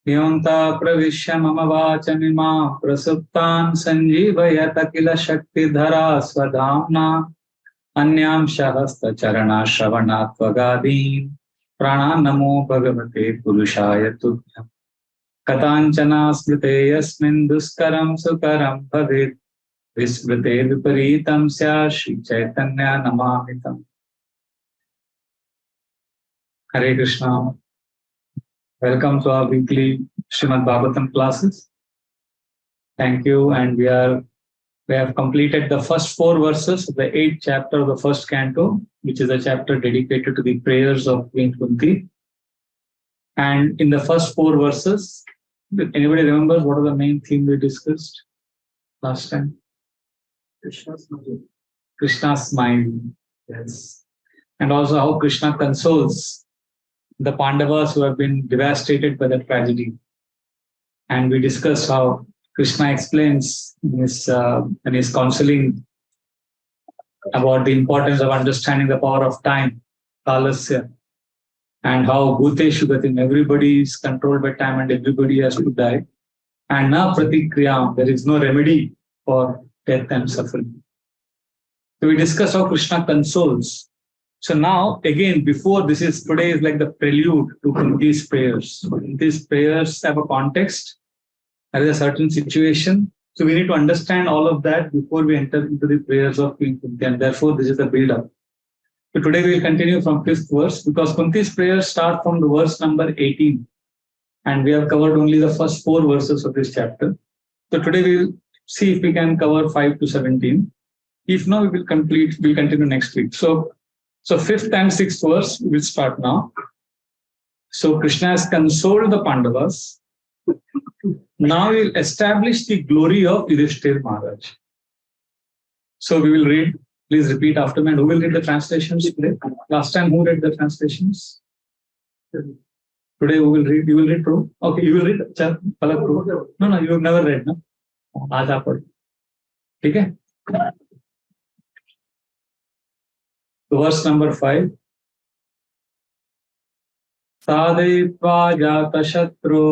योऽन्ता प्रविश्य मम वाचमिमां प्रसुप्तां सञ्जीवयत किल शक्तिधरा स्वधाम्ना अन्यांशः हस्तचरणश्रवणात् त्वगादीन् प्राणान् नमो भगवते पुरुषाय तुभ्यम्। कथाञ्चन स्मृते यस्मिन् दुष्करं सुकरं भवेत् विस्मृते विपरीतं स्यात् श्रीचैतन्य नमामि तम्। हरे Krishna. Welcome to our weekly Srimad Bhagavatam classes. Thank you, and we have completed the first 4 verses of the 8th chapter of the first canto, which is a chapter dedicated to the prayers of Queen Kunti. And in the first 4 verses, anybody remembers what was the main theme we discussed last time? Krishna's smile. Krishna's smile, yes. And also how Krishna consoles the Pandavas who have been devastated by the tragedy. And we discussed how Krishna explains in his counseling about the importance of understanding the power of time, kalasya, and how bhuteshu gatim, everybody is controlled by time and everybody has to die. And na pratikriyam, there is no remedy for death and suffering. So we discussed how Krishna consoles. So now, again, before today is like the prelude to Kunti's prayers. These prayers have a context, there is a certain situation. So we need to understand all of that before we enter into the prayers of Queen Kunti, and therefore this is the build-up. So today we will continue from 5th verse, because Kunti's prayers start from the verse number 18, and we have covered only the first 4 verses of this chapter. So today we will see if we can cover 5 to 17. If not, we'll continue next week. So 5th and 6th verse, we will start now. So Krishna has consoled the Pandavas. Now we will establish the glory of Yudhishthira Maharaj. So we will read, please repeat after me. And who will read the translations today? Last time who read the translations? Today who will read? You will read, Prabhu? Okay, you will read. No, you have never read, no? Aaj aap padh. Okay? Verse number 5. Sadetva jata shatro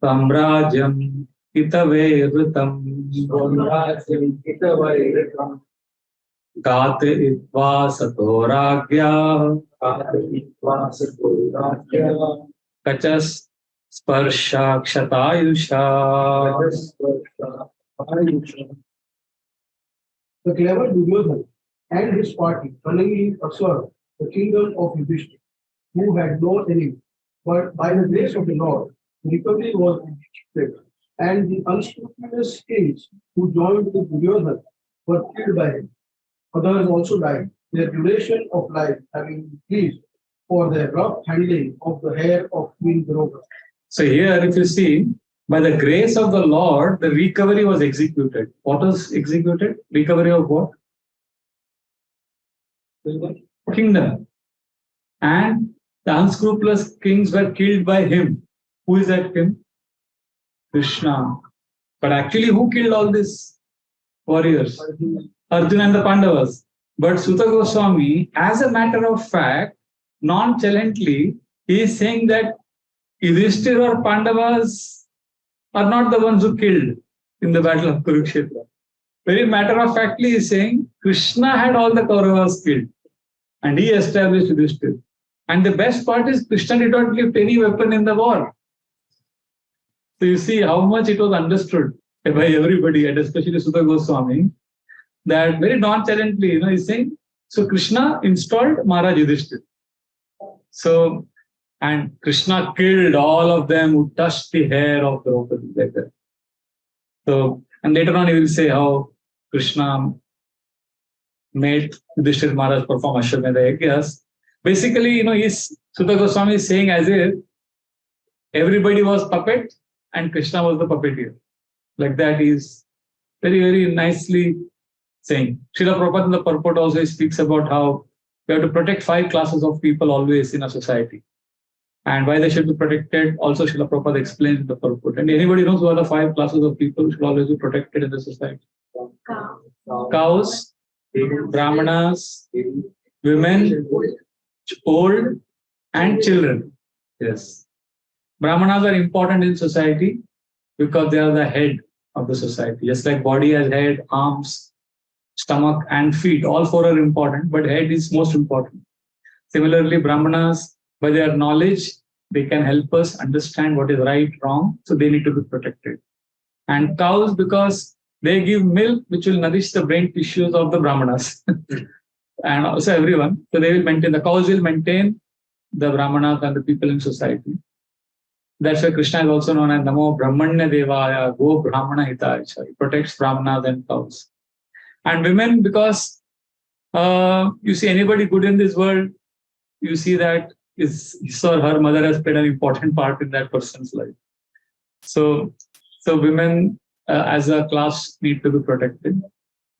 samrajyam hitavevritam gate itva satoragya kachas sparsha kshatayusha. The clever Duryodhana and his party cunningly usurped the kingdom of Yudhishthira, who had no enemy. But by the grace of the Lord, the recovery was effected, and the unscrupulous kings who joined with Duryodhana were killed by him. Others also died, their duration of life having increased for their rough handling of the hair of Queen Draupadi. So here, if you see, by the grace of the Lord, the recovery was executed. What was executed? Recovery of what? Kingdom. And the unscrupulous kings were killed by him. Who is that him? Krishna. But actually, who killed all these warriors? Arjuna and the Pandavas. But Suta Goswami, as a matter of fact, nonchalantly, he is saying that Yudhishthira or Pandavas are not the ones who killed in the battle of Kurukshetra. Very matter of factly, he is saying Krishna had all the Kauravas killed and he established Yudhishthira. And the best part is Krishna did not lift any weapon in the war. So you see how much it was understood by everybody, and especially Sutta Goswami, that very nonchalantly, he's saying, so Krishna installed Maharaj Yudhishthira. So, and Krishna killed all of them who touched the hair of Draupadi, like that. So, and later on he will say how Krishna made Yudhishthira Maharaj perform Ashwamedha Yagyas. Basically, Sutta Goswami is saying as if everybody was puppet and Krishna was the puppeteer. Like that he is very, very nicely saying. Srila Prabhupada in the purport also speaks about how we have to protect 5 classes of people always in a society. And why they should be protected, also Srila Prabhupada explains in the purport. And anybody knows what are the 5 classes of people who should always be protected in the society? Cows, Brahmanas, women, old, and children. Yes. Brahmanas are important in society because they are the head of the society. Just like body has head, arms, stomach, and feet, all four are important, but head is most important. Similarly, Brahmanas, by their knowledge, they can help us understand what is right, wrong, so they need to be protected. And cows, because they give milk which will nourish the brain tissues of the Brahmanas and also everyone. So they will maintain, the cows will maintain the Brahmanas and the people in society. That's why Krishna is also known as Namo Brahmanya Devaya, Go Brahmana Hitaya. He protects Brahmanas and cows. And women, because you see anybody good in this world, you see that his or her mother has played an important part in that person's life. So women as a class need to be protected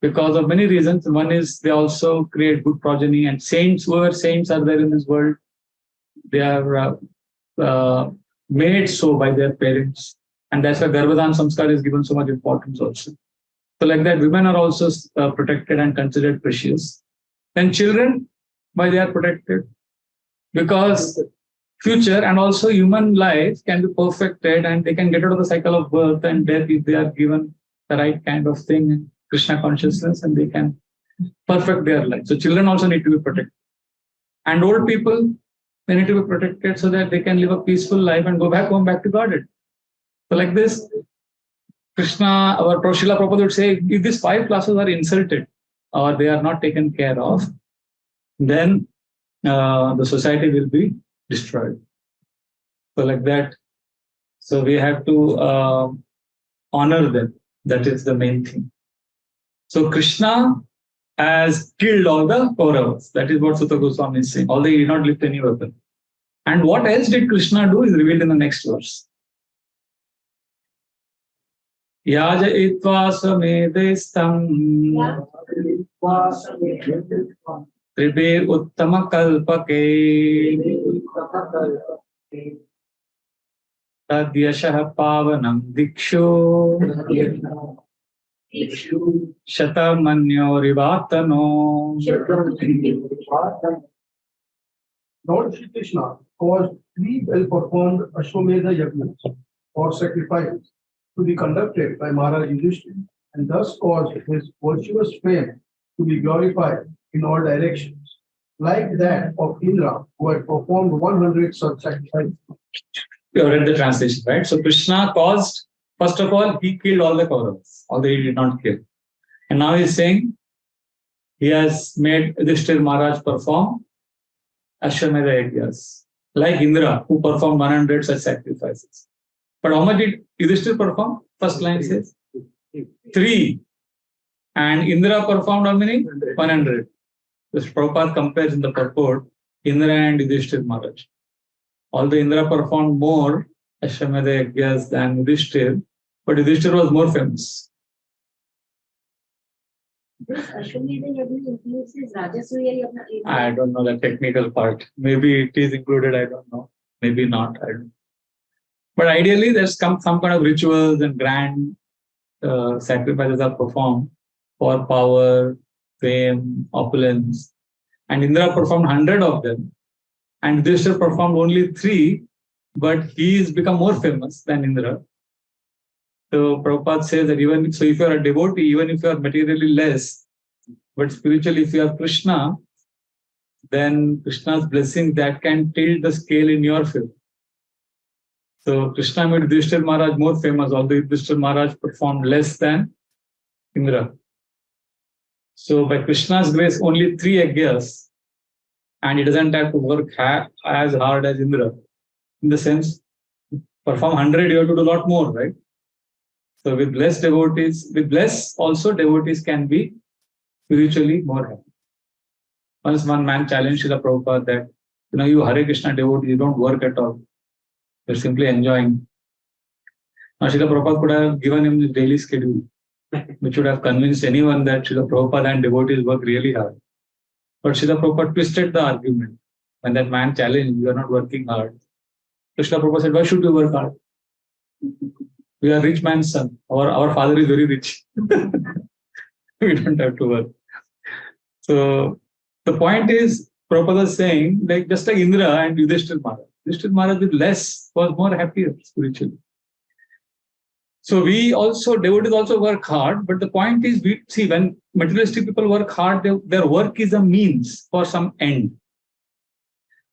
because of many reasons. One is they also create good progeny, and saints, whoever saints are there in this world, they are made so by their parents. And that's why Garbhadan Samskar is given so much importance also. So like that, women are also protected and considered precious. Then children, why they are protected? Because future and also human life can be perfected and they can get out of the cycle of birth and death if they are given the right kind of thing, Krishna consciousness, and they can perfect their life. So children also need to be protected. And old people, they need to be protected so that they can live a peaceful life and go back home, back to Godhead. So like this, Krishna, our Srila Prabhupada would say, if these five classes are insulted or they are not taken care of, then the society will be destroyed. So like that, so we have to honor them. That is the main thing. So Krishna has killed all the Kauravas. That is what Sutta Goswami is saying, although he did not lift any weapon. And what else did Krishna do is revealed in the next verse. Yaja itva samedestam Tribir uttama kalpake tadyashah pavanam dikshu shatamanyo rivatano. Lord Shri Krishna caused three well-performed Ashwamedha yajnas or sacrifices to be conducted by Maharaj Yudhishthira, and thus caused his virtuous fame to be glorified in all directions, like that of Indra, who had performed 100 such sacrifices. You have read the translation, right? So Krishna caused, first of all, he killed all the Kauravas, although he did not kill. And now he's saying he has made Yudhishthira Maharaj perform Ashwamedha yajnas, like Indra, who performed 100 such sacrifices. But how much did Yudhishthira perform? First line says 3. And Indra performed how many? 100. This Prabhupada compares in the purport Indra and Yudhishthira Maharaj. Although Indra performed more Ashwamedha yajnas than Yudhishthira, but Yudhishthira was more famous. This Ashwamedha Yajna includes his Rajasuya Yajna. I don't know the technical part. Maybe it is included, I don't know. Maybe not, I don't know. But ideally, there's some kind of rituals and grand sacrifices are performed for power, fame, opulence. And Indra performed 100 of them. And Yudhishthira performed only 3, but he has become more famous than Indra. So Prabhupada says that even so, if you are a devotee, even if you are materially less, but spiritually, if you are Krishna, then Krishna's blessing that can tilt the scale in your favor. So Krishna made Yudhishthira Maharaj more famous, although Yudhishthira Maharaj performed less than Indra. So by Krishna's grace, only 3 yajnas, and he doesn't have to work as hard as Indra. In the sense, perform 100, you have to do a lot more, right? So with less devotees, with less also devotees can be spiritually more happy. Once one man challenged Srila Prabhupada that, you Hare Krishna devotee, you don't work at all. You're simply enjoying. Now Srila Prabhupada could have given him his daily schedule, which would have convinced anyone that Srila Prabhupada and devotees work really hard. But Srila Prabhupada twisted the argument. When that man challenged, you are not working hard. So Srila Prabhupada said, why should you work hard? We are rich man's son. Our father is very rich. We don't have to work. So the point is, Prabhupada is saying, like just like Indra and Yudhishthir Maharaj. Yudhishthir Maharaj with less was more happier spiritually. So we also, devotees also work hard, but the point is, we see when materialistic people work hard, their work is a means for some end.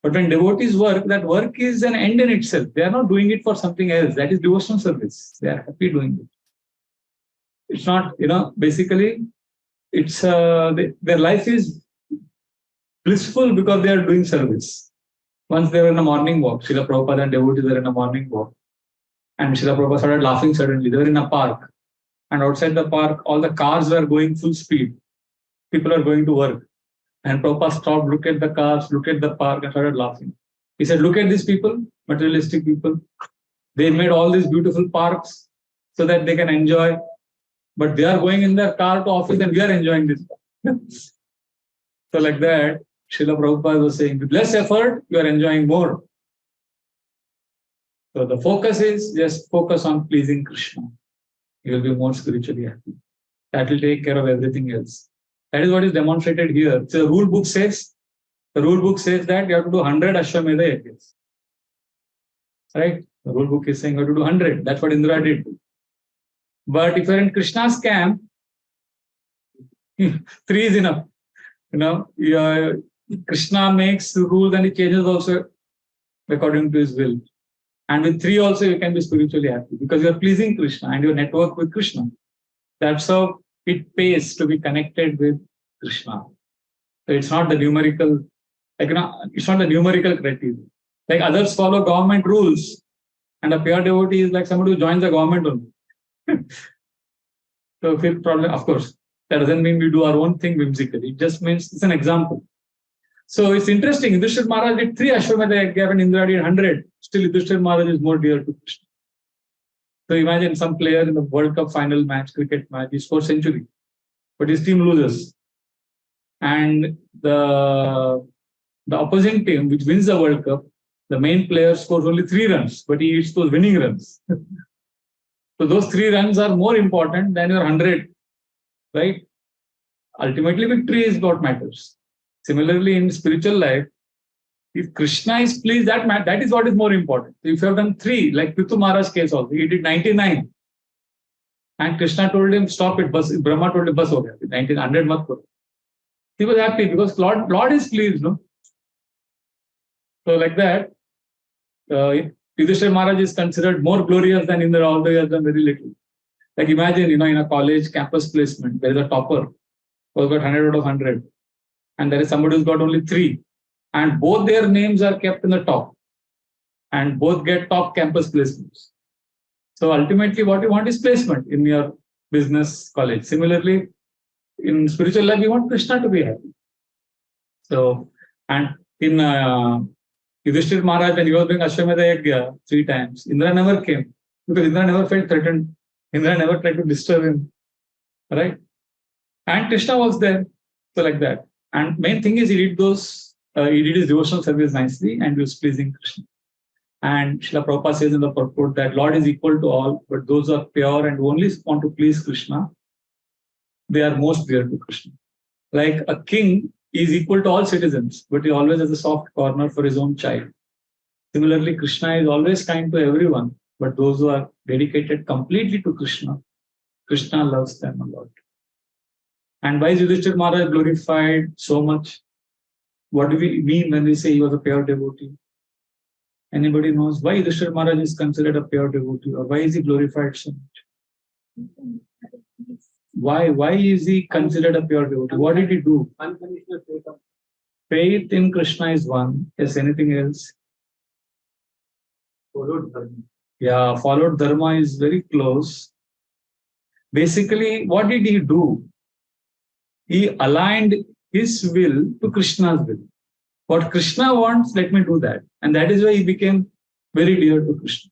But when devotees work, that work is an end in itself. They are not doing it for something else. That is devotional service. They are happy doing it. It's not, basically, it's their life is blissful because they are doing service. Once they were in a morning walk, Srila Prabhupada and devotees were in a morning walk. And Srila Prabhupada started laughing suddenly. They were in a park. And outside the park, all the cars were going full speed. People are going to work. And Prabhupada stopped, looked at the cars, looked at the park, and started laughing. He said, look at these people, materialistic people. They made all these beautiful parks so that they can enjoy. But they are going in their car to office and we are enjoying this. So like that, Srila Prabhupada was saying, with less effort, you are enjoying more. So the focus is just focus on pleasing Krishna. You will be more spiritually happy. That will take care of everything else. That is what is demonstrated here. So the rule book says that you have to do 100 Ashwamedha yajnas. Right? The rule book is saying you have to do 100. That's what Indra did. But if you're in Krishna's camp, 3 is enough. Krishna makes the rules and he changes also according to his will. And with 3 also you can be spiritually happy because you are pleasing Krishna and you network with Krishna. That's how it pays to be connected with Krishna. So it's not the numerical, it's not the numerical criteria. Like others follow government rules, and a pure devotee is like somebody who joins the government only. So fifth problem, of course, that doesn't mean we do our own thing whimsically. It just means it's an example. So it's interesting. Yudhishthir Maharaj did 3 Ashwamedha yajna and Indra did 100. Still, Yudhishthir Maharaj is more dear to Krishna. So imagine some player in the World Cup final match, cricket match, he scores century, but his team loses. And the opposing team, which wins the World Cup, the main player scores only 3 runs, but he hits those winning runs. So those 3 runs are more important than your 100, right? Ultimately, victory is what matters. Similarly, in spiritual life, if Krishna is pleased, that is what is more important. So if you have done 3, like Pitu Maharaj's case also, he did 99. And Krishna told him, stop it, bus. Brahma told him, bus ho gaya, 100 mat karo. He was happy because Lord is pleased, no? So like that, Yudhishthir Maharaj is considered more glorious than Indra, although he has done very little. Like imagine, in a college campus placement, there is a topper who has got 100 out of 100. And there is somebody who's got only 3. And both their names are kept in the top. And both get top campus placements. So ultimately, what you want is placement in your business college. Similarly, in spiritual life, you want Krishna to be happy. So, and in Yudhishthir Maharaj, when he was doing Ashwamedha Yajna 3 times, Indra never came because Indra never felt threatened. Indra never tried to disturb him. Right? And Krishna was there. So like that. And main thing is he did his devotional service nicely and he was pleasing Krishna. And Srila Prabhupada says in the purport that Lord is equal to all, but those who are pure and only want to please Krishna, they are most dear to Krishna. Like a king is equal to all citizens, but he always has a soft corner for his own child. Similarly, Krishna is always kind to everyone, but those who are dedicated completely to Krishna, Krishna loves them a lot. And why is Yudhishthir Maharaj glorified so much? What do we mean when we say he was a pure devotee? Anybody knows why Yudhishthir Maharaj is considered a pure devotee, or why is he glorified so much? Why is he considered a pure devotee? What did he do? Unconditional Faith in Krishna is one. Yes, anything else? followed dharma. Yeah, followed dharma is very close. Basically, what did he do? He aligned his will to Krishna's will. What Krishna wants, let me do that. And that is why he became very dear to Krishna.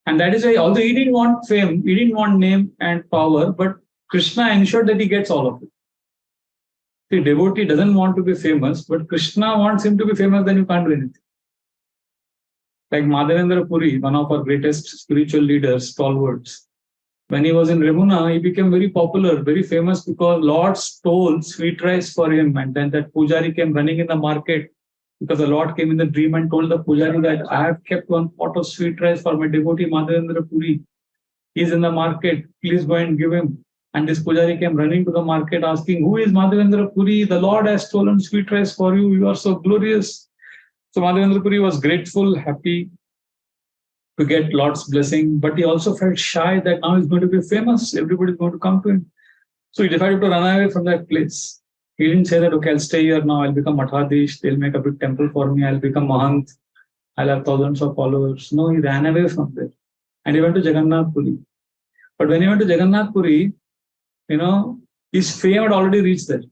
And that is why, although he didn't want fame, he didn't want name and power, but Krishna ensured that he gets all of it. The devotee doesn't want to be famous, but Krishna wants him to be famous, then you can't do anything. Like Madhavendra Puri, one of our greatest spiritual leaders, stalwarts. When he was in Remuna, he became very popular, very famous because Lord stole sweet rice for him. And then that Pujari came running in the market because the Lord came in the dream and told the Pujari that I have kept one pot of sweet rice for my devotee Madhavendra Puri. He's in the market. Please go and give him. And this Pujari came running to the market asking, who is Madhavendra Puri? The Lord has stolen sweet rice for you. You are so glorious. So Madhavendra Puri was grateful, happy to get Lord's blessing, but he also felt shy that now he's going to be famous. Everybody is going to come to him. So he decided to run away from that place. He didn't say that, okay, I'll stay here now. I'll become Mathadish. They'll make a big temple for me. I'll become Mahant. I'll have thousands of followers. No, he ran away from there. And he went to Jagannath Puri. But when he went to Jagannath Puri, his fame had already reached there.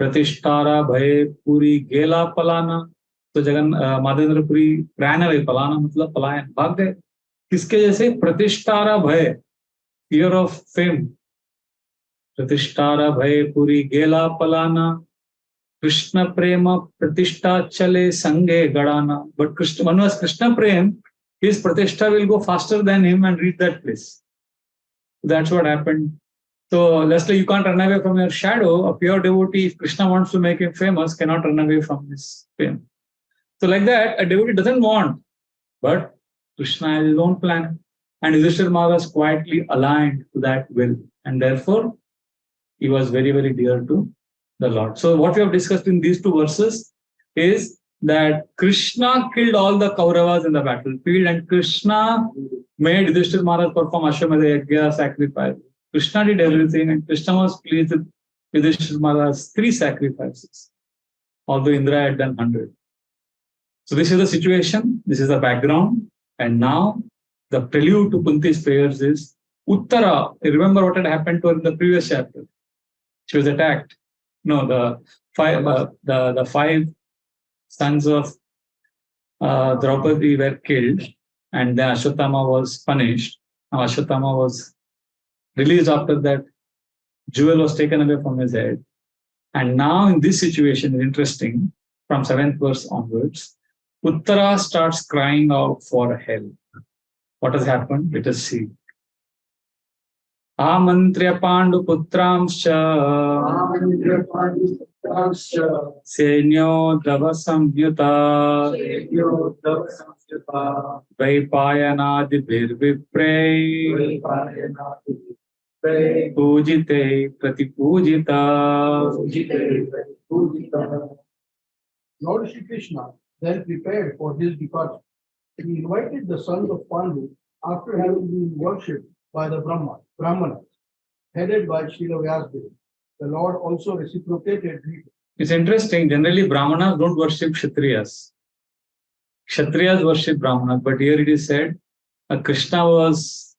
Pratishtara Bhaye Puri Gela Palana. तो Madhavendra Puri ran away, पलाना मतलब पलायन, भाग गए. किसके जैसे? प्रतिष्ठारा भय, fear of fame. प्रतिष्ठारा भय पुरी गेला पलाना, कृष्ण प्रेम प्रतिष्ठा चले संगे Gadana. But one was Krishna Prem, his pratishtha will go faster than him and reach that place. That's what happened. So Leslie, you can't run away from your shadow. A pure devotee, if Krishna wants to make him famous, cannot run away from his fame. So like that, a devotee doesn't want, but Krishna has his own plan. And Yudhishthira Maharaj quietly aligned to that will. And therefore, he was very, very dear to the Lord. So what we have discussed in these two verses is that Krishna killed all the Kauravas in the battlefield, and Krishna made Yudhishthira Maharaj perform Ashwamedha Yajna sacrifice. Krishna did everything, and Krishna was pleased with Yudhishthira Maharaj's 3 sacrifices, although Indra had done 100. So this is the situation, this is the background, and now the prelude to Kunti's prayers is Uttara. You remember what had happened to her in the previous chapter? She was attacked. No, the five sons of Draupadi were killed, and then Ashwatthama was punished. Now Ashwatthama was released after that. Jewel was taken away from his head. And now in this situation, it's interesting, from 7th verse onwards, Uttara starts crying out for help. What has happened? Let us see. Amantriya Pandu Putramscha Senyo Dava Samyuta Vaipayanadi Virviprey Pujite Pratipujita. Lord Shri Krishna then prepared for his departure. He invited the sons of Pandu after having been worshipped by the Brahmanas, headed by Srila Vyasdev. The Lord also reciprocated greeting. It's interesting, generally Brahmanas don't worship Kshatriyas. Kshatriyas worship Brahmanas, but here it is said Krishna was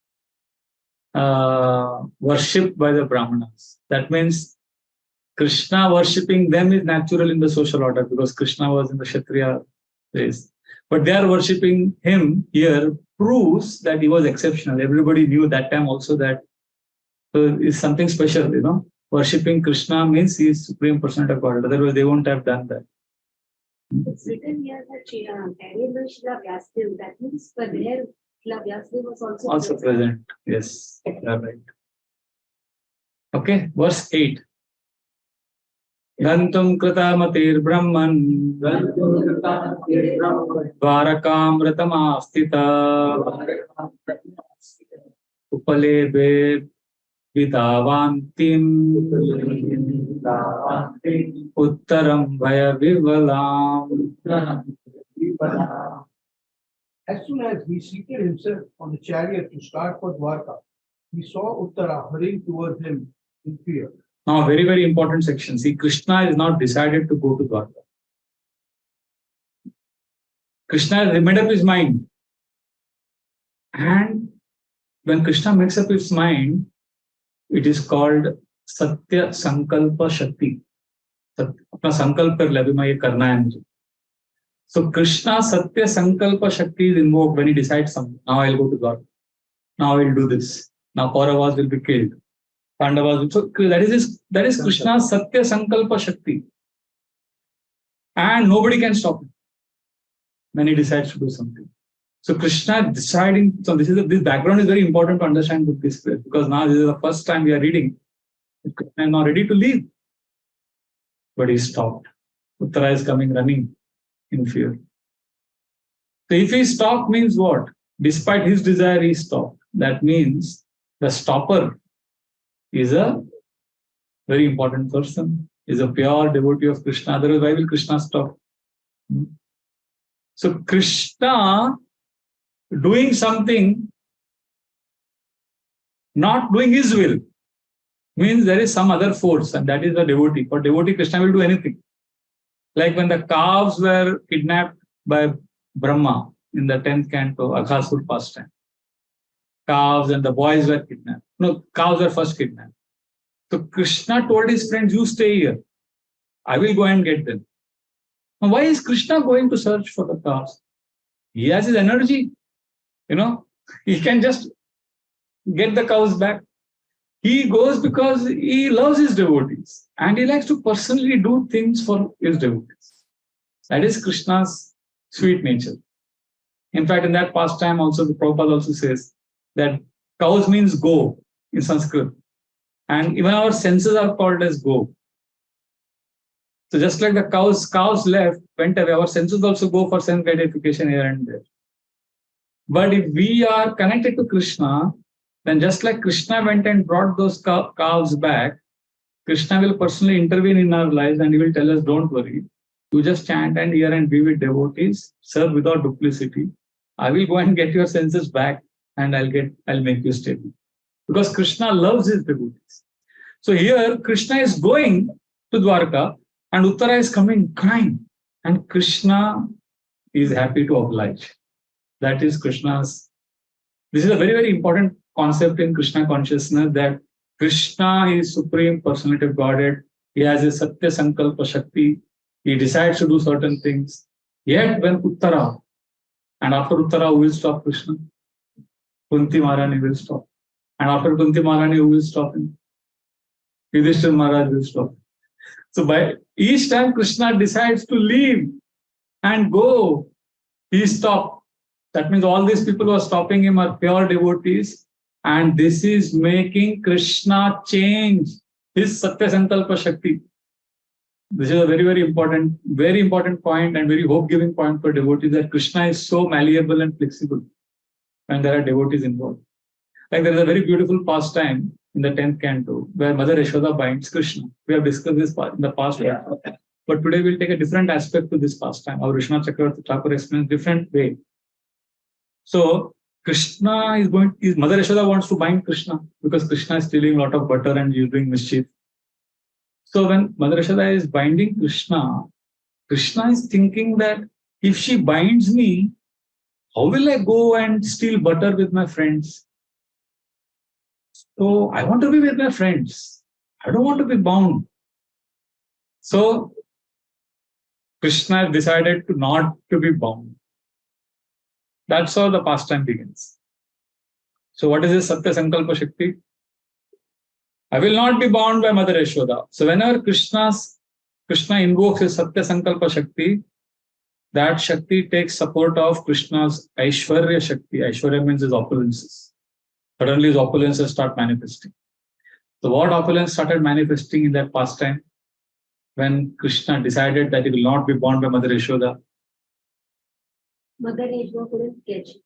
worshipped by the Brahmanas. That means Krishna worshipping them is natural in the social order because Krishna was in the Kshatriya race. But they are worshipping him here proves that he was exceptional. Everybody knew that time also that it's something special, Worshipping Krishna means he is Supreme Personality of God. Otherwise, they won't have done that. It's written here that carried by Srila Vyasdev. That means for there, Srila Vyasdev was also present. Yes, you are right. Okay, verse 8. Gantum Kratamatir Brahman Dvarakam Upalebe Vidavantim Uttaram Vaya Vivalam. As soon as he seated himself on the chariot to start for Dwarka, he saw Uttara hurrying towards him in fear. Now, very, very important section. See, Krishna is not decided to go to Dwarka. Krishna has made up his mind. And when Krishna makes up his mind, it is called Satya Sankalpa Shakti. अपना संकल्प कर ले अभी मैं ये करना है मुझे. So Krishna Satya Sankalpa Shakti is invoked when he decides something. Now I'll go to God. Now I will do this. Now Kauravas will be killed. Pandavas. So that is Krishna's Satya Sankalpa Shakti. And nobody can stop him when he decides to do something. So Krishna deciding, so this background is very important to understand with this place, because now this is the first time we are reading. Krishna is now ready to leave. But he stopped. Uttara is coming running in fear. So if he stopped means what? Despite his desire, he stopped. That means the stopper is a very important person, is a pure devotee of Krishna. Otherwise, why will Krishna stop? So Krishna doing something, not doing his will, means there is some other force, and that is the devotee. For devotee, Krishna will do anything. Like when the calves were kidnapped by Brahma in the 10th canto, Aghasur pastime. Calves and the boys were kidnapped. No, calves were first kidnapped. So Krishna told his friends, you stay here. I will go and get them. Now, why is Krishna going to search for the calves? He has his energy. He can just get the cows back. He goes because he loves his devotees and he likes to personally do things for his devotees. That is Krishna's sweet nature. In fact, in that pastime also, the Prabhupada also says that cows means go in Sanskrit. And even our senses are called as go. So just like the cows went away, our senses also go for sense gratification here and there. But if we are connected to Krishna, then just like Krishna went and brought those calves back, Krishna will personally intervene in our lives and he will tell us, don't worry, you just chant and hear and be with devotees, serve without duplicity. I will go and get your senses back and I'll make you stable. Because Krishna loves his devotees. So here Krishna is going to Dwarka and Uttara is coming crying. And Krishna is happy to oblige. That is Krishna's. This is a very, very important concept in Krishna consciousness, that Krishna is Supreme Personality of Godhead. He has a Satya Sankalpa Shakti. He decides to do certain things. Yet when Uttara, and after Uttara, who will stop Krishna? Kunti Maharani will stop. And after Kunti Maharani, who will stop him? Yudhishthira Maharaj will stop. So by each time Krishna decides to leave and go, he stops. That means all these people who are stopping him are pure devotees. And this is making Krishna change his Satya Sankalpa Shakti. This is a very, very important point and very hope-giving point for devotees, that Krishna is so malleable and flexible when there are devotees involved. Like there is a very beautiful pastime in the 10th canto where Mother Yashoda binds Krishna. We have discussed this in the past. Yeah. But today we'll take a different aspect to this pastime. Our Vishwanath Chakravarti Thakur explains different way. So Krishna Mother Yashoda wants to bind Krishna because Krishna is stealing a lot of butter and is doing mischief. So when Mother Yashoda is binding Krishna, Krishna is thinking that if she binds me, how will I go and steal butter with my friends? So I want to be with my friends. I don't want to be bound. So Krishna decided not to be bound. That's how the pastime begins. So what is this Satya Sankalpa Shakti? I will not be bound by Mother Yashoda. So whenever Krishna invokes his Satya Sankalpa Shakti, that Shakti takes support of Krishna's Aishwarya Shakti. Aishwarya means his opulences. Suddenly his opulences start manifesting. So what opulence started manifesting in that pastime? When Krishna decided that he will not be bound by Mother Yashoda. Mother Yashoda couldn't catch him.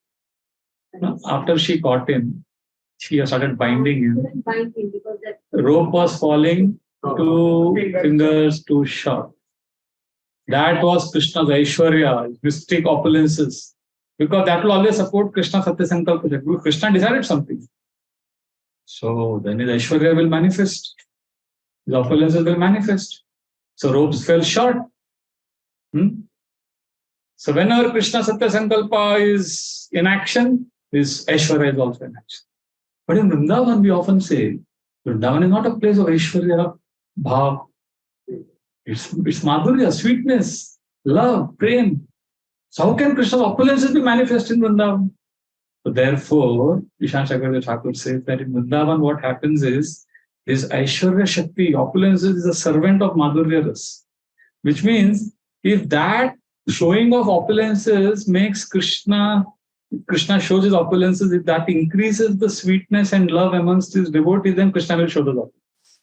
No, after she caught him, she started binding him. Couldn't bind him because that Rope was falling 2 fingers too short. That was Krishna's Aishwarya, mystic opulences. Because that will always support Krishna Satya Sankalpa Shakti. Krishna decided something. So then his Aishwarya will manifest. His opulences will manifest. So ropes fell short. So whenever Krishna Satya Sankalpa is in action, his Aishwarya is also in action. But in Vrindavan, we often say, Vrindavan is not a place of Aishwarya, Bhav. It's Madhurya, sweetness, love, prem. So how can Krishna's opulences be manifest in Vrindavan? So therefore, Vishwanath Chakravarti Thakur says that in Vrindavan what happens is, his Aishwarya Shakti, opulences, is a servant of Madhurya Ras. Which means, if that showing of opulences makes Krishna Krishna shows his opulences, if that increases the sweetness and love amongst his devotees, then Krishna will show those opulences.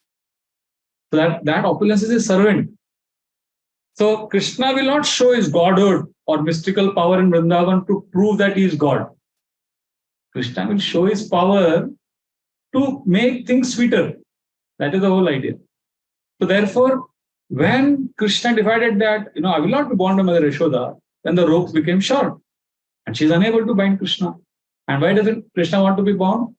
So that opulence is a servant. So Krishna will not show his godhood or mystical power in Vrindavan to prove that he is God. Krishna will show his power to make things sweeter. That is the whole idea. So therefore, when Krishna decided that, I will not be born to Mother Yashoda, then the ropes became short. And she is unable to bind Krishna. And why doesn't Krishna want to be bound?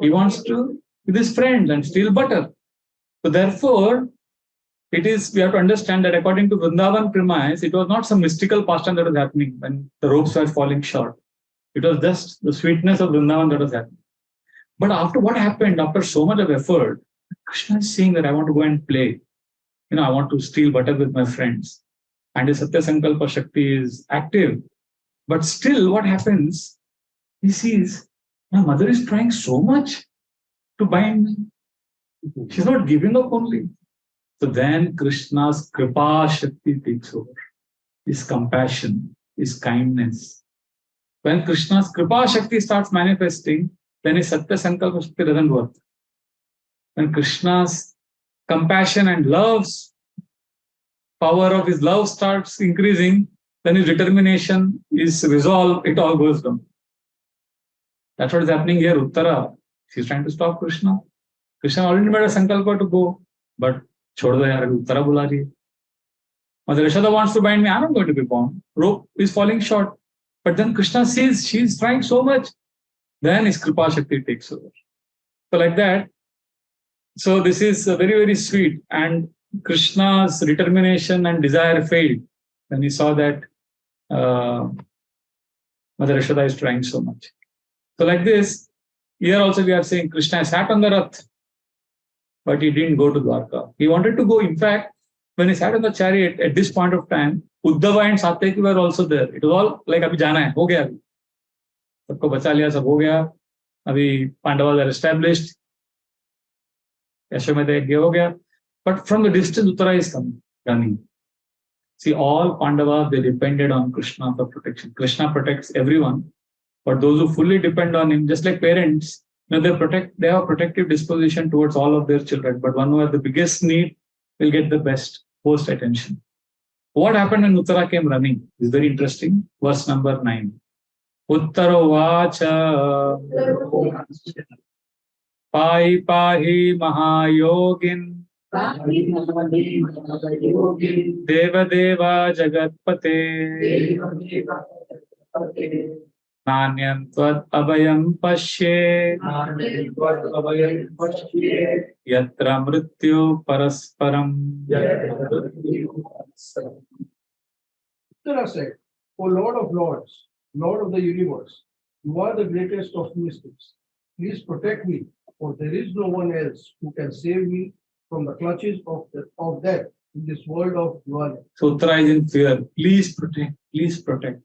He wants to be with his friends and steal butter. So therefore, we have to understand that according to Vrindavan premise, it was not some mystical pastime that was happening when the ropes were falling short. It was just the sweetness of Vrindavan that was happening. But after what happened, after so much of effort, Krishna is saying that I want to go and play. I want to steal butter with my friends. And his Satya Sankalpa Shakti is active. But still, what happens? He sees, my mother is trying so much to bind me. She's not giving up only. So then Krishna's Kripa Shakti takes over. His compassion, his kindness. When Krishna's Kripa Shakti starts manifesting, then his Satya Sankalpa Shakti doesn't work. When Krishna's compassion and love's power of his love starts increasing, then his determination, his resolve, it all goes down. That's what is happening here. Uttara, she's trying to stop Krishna. Krishna already made a sankalpa to go, but chhod do yaar, Uttara bula rahi hai. Mother Yashoda wants to bind me, I'm not going to be bound. Rope is falling short. But then Krishna sees she's trying so much, then his Kripa Shakti takes over. So like that, so this is very, very sweet. And Krishna's determination and desire failed when he saw that Mother Yashoda is trying so much. So like this, here also we are saying Krishna sat on the Rath, but he didn't go to Dwarka. He wanted to go. In fact, when he sat on the chariot at this point of time, Uddhava and Satyaki were also there. It was all like, abhi jana hai, ho gaya abhi. Sabko bacha liya, sab ho gaya. Abhi Pandavas are established. Yashomeda ho gaya. But from the distance, Uttara is coming, running. See, all Pandavas, they depended on Krishna for protection. Krishna protects everyone. But those who fully depend on him, just like parents, they have a protective disposition towards all of their children. But one who has the biggest need will get the best post attention. What happened when Uttara came running is very interesting. Verse number 9. Uttaro vacha pai pahi mahayogin deva deva jagatpate Nanyam tvad abhayam pashye yatra mrityu parasparam. Uttara said, O Lord of Lords, Lord of the universe, you are the greatest of mystics. Please protect me, for there is no one else who can save me from the clutches of death in this world of duality. So Uttara is in fear. Please protect, please protect.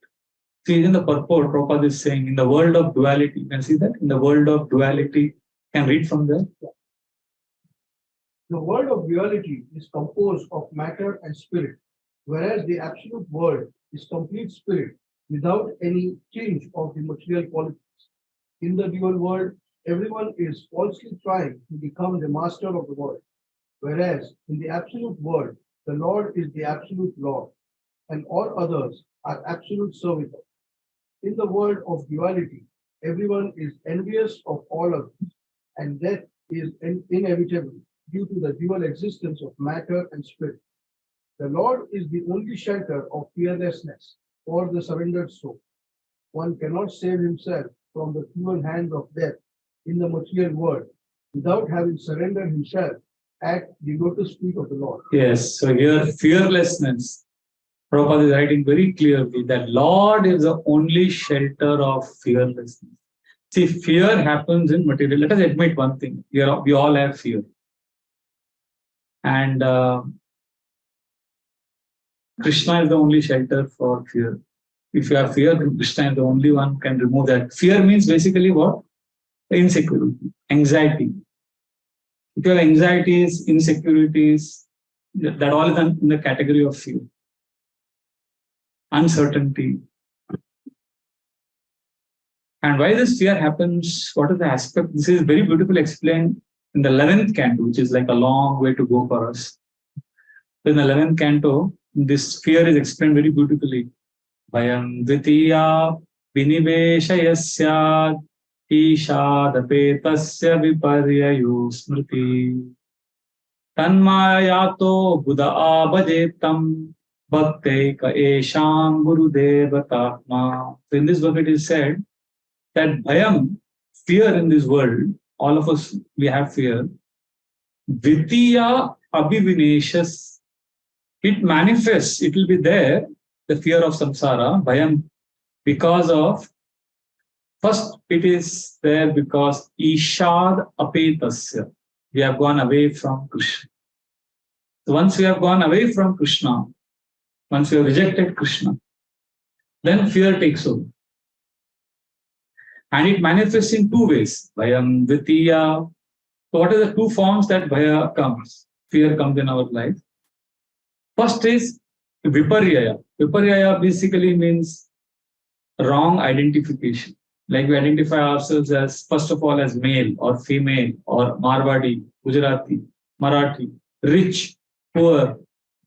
See, in the purport, Prabhupada is saying, in the world of duality, you can see that? In the world of duality, can read from there? The world of duality is composed of matter and spirit, whereas the absolute world is complete spirit without any change of the material qualities. In the dual world, everyone is falsely trying to become the master of the world, whereas in the absolute world, the Lord is the absolute Lord, and all others are absolute servitors. In the world of duality, everyone is envious of all others, and death is inevitable due to the dual existence of matter and spirit. The Lord is the only shelter of fearlessness for the surrendered soul. One cannot save himself from the cruel hand of death in the material world without having surrendered himself at the lotus feet of the Lord. Yes, so here fearlessness. Prabhupada is writing very clearly that Lord is the only shelter of fearlessness. See, fear happens in material. Let us admit one thing. We all have fear. And Krishna is the only shelter for fear. If you have fear, then Krishna is the only one who can remove that. Fear means basically what? Insecurity, anxiety. If you have anxieties, insecurities, that all is in the category of fear. uncertainty. And why this fear happens, what is the aspect? This is very beautifully explained in the 11th canto, which is like a long way to go for us. In the 11th canto, this fear is explained very beautifully. Vayam dvitiya viniveshayasya ishadapetasya viparyayo smriti tanmayato buddha abhajetam bhakteika esham gurudevatatma. So in this book it is said that bhayam, fear in this world, all of us, we have fear. Dvitiya abhivineshas, it manifests, it will be there, the fear of samsara, bhayam, because of, first it is there because ishad apetasya, we have gone away from Krishna. So once we have gone away from Krishna, once we have rejected Krishna, then fear takes over. And it manifests in two ways. Bhayam, Dvitiya. So what are the two forms that Bhaya comes? Fear comes in our life. First is Viparyaya. Viparyaya basically means wrong identification. Like we identify ourselves as, first of all, as male or female or Marwadi, Gujarati, Marathi, rich, poor.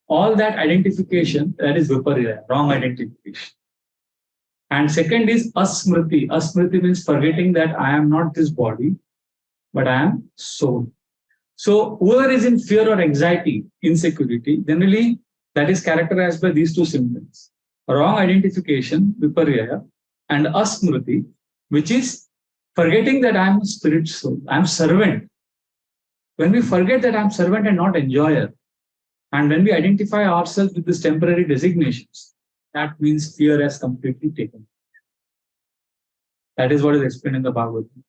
All that identification, that is Viparyaya, wrong identification. And second is asmriti. Asmriti means forgetting that I am not this body, but I am soul. So whoever is in fear or anxiety, insecurity, generally that is characterized by these two symptoms. Wrong identification, viparyaya, and asmriti, which is forgetting that I am a spirit soul, I am servant. When we forget that I am servant and not enjoyer, and when we identify ourselves with these temporary designations, that means fear has completely taken. That is what is explained in the Bhagavatam.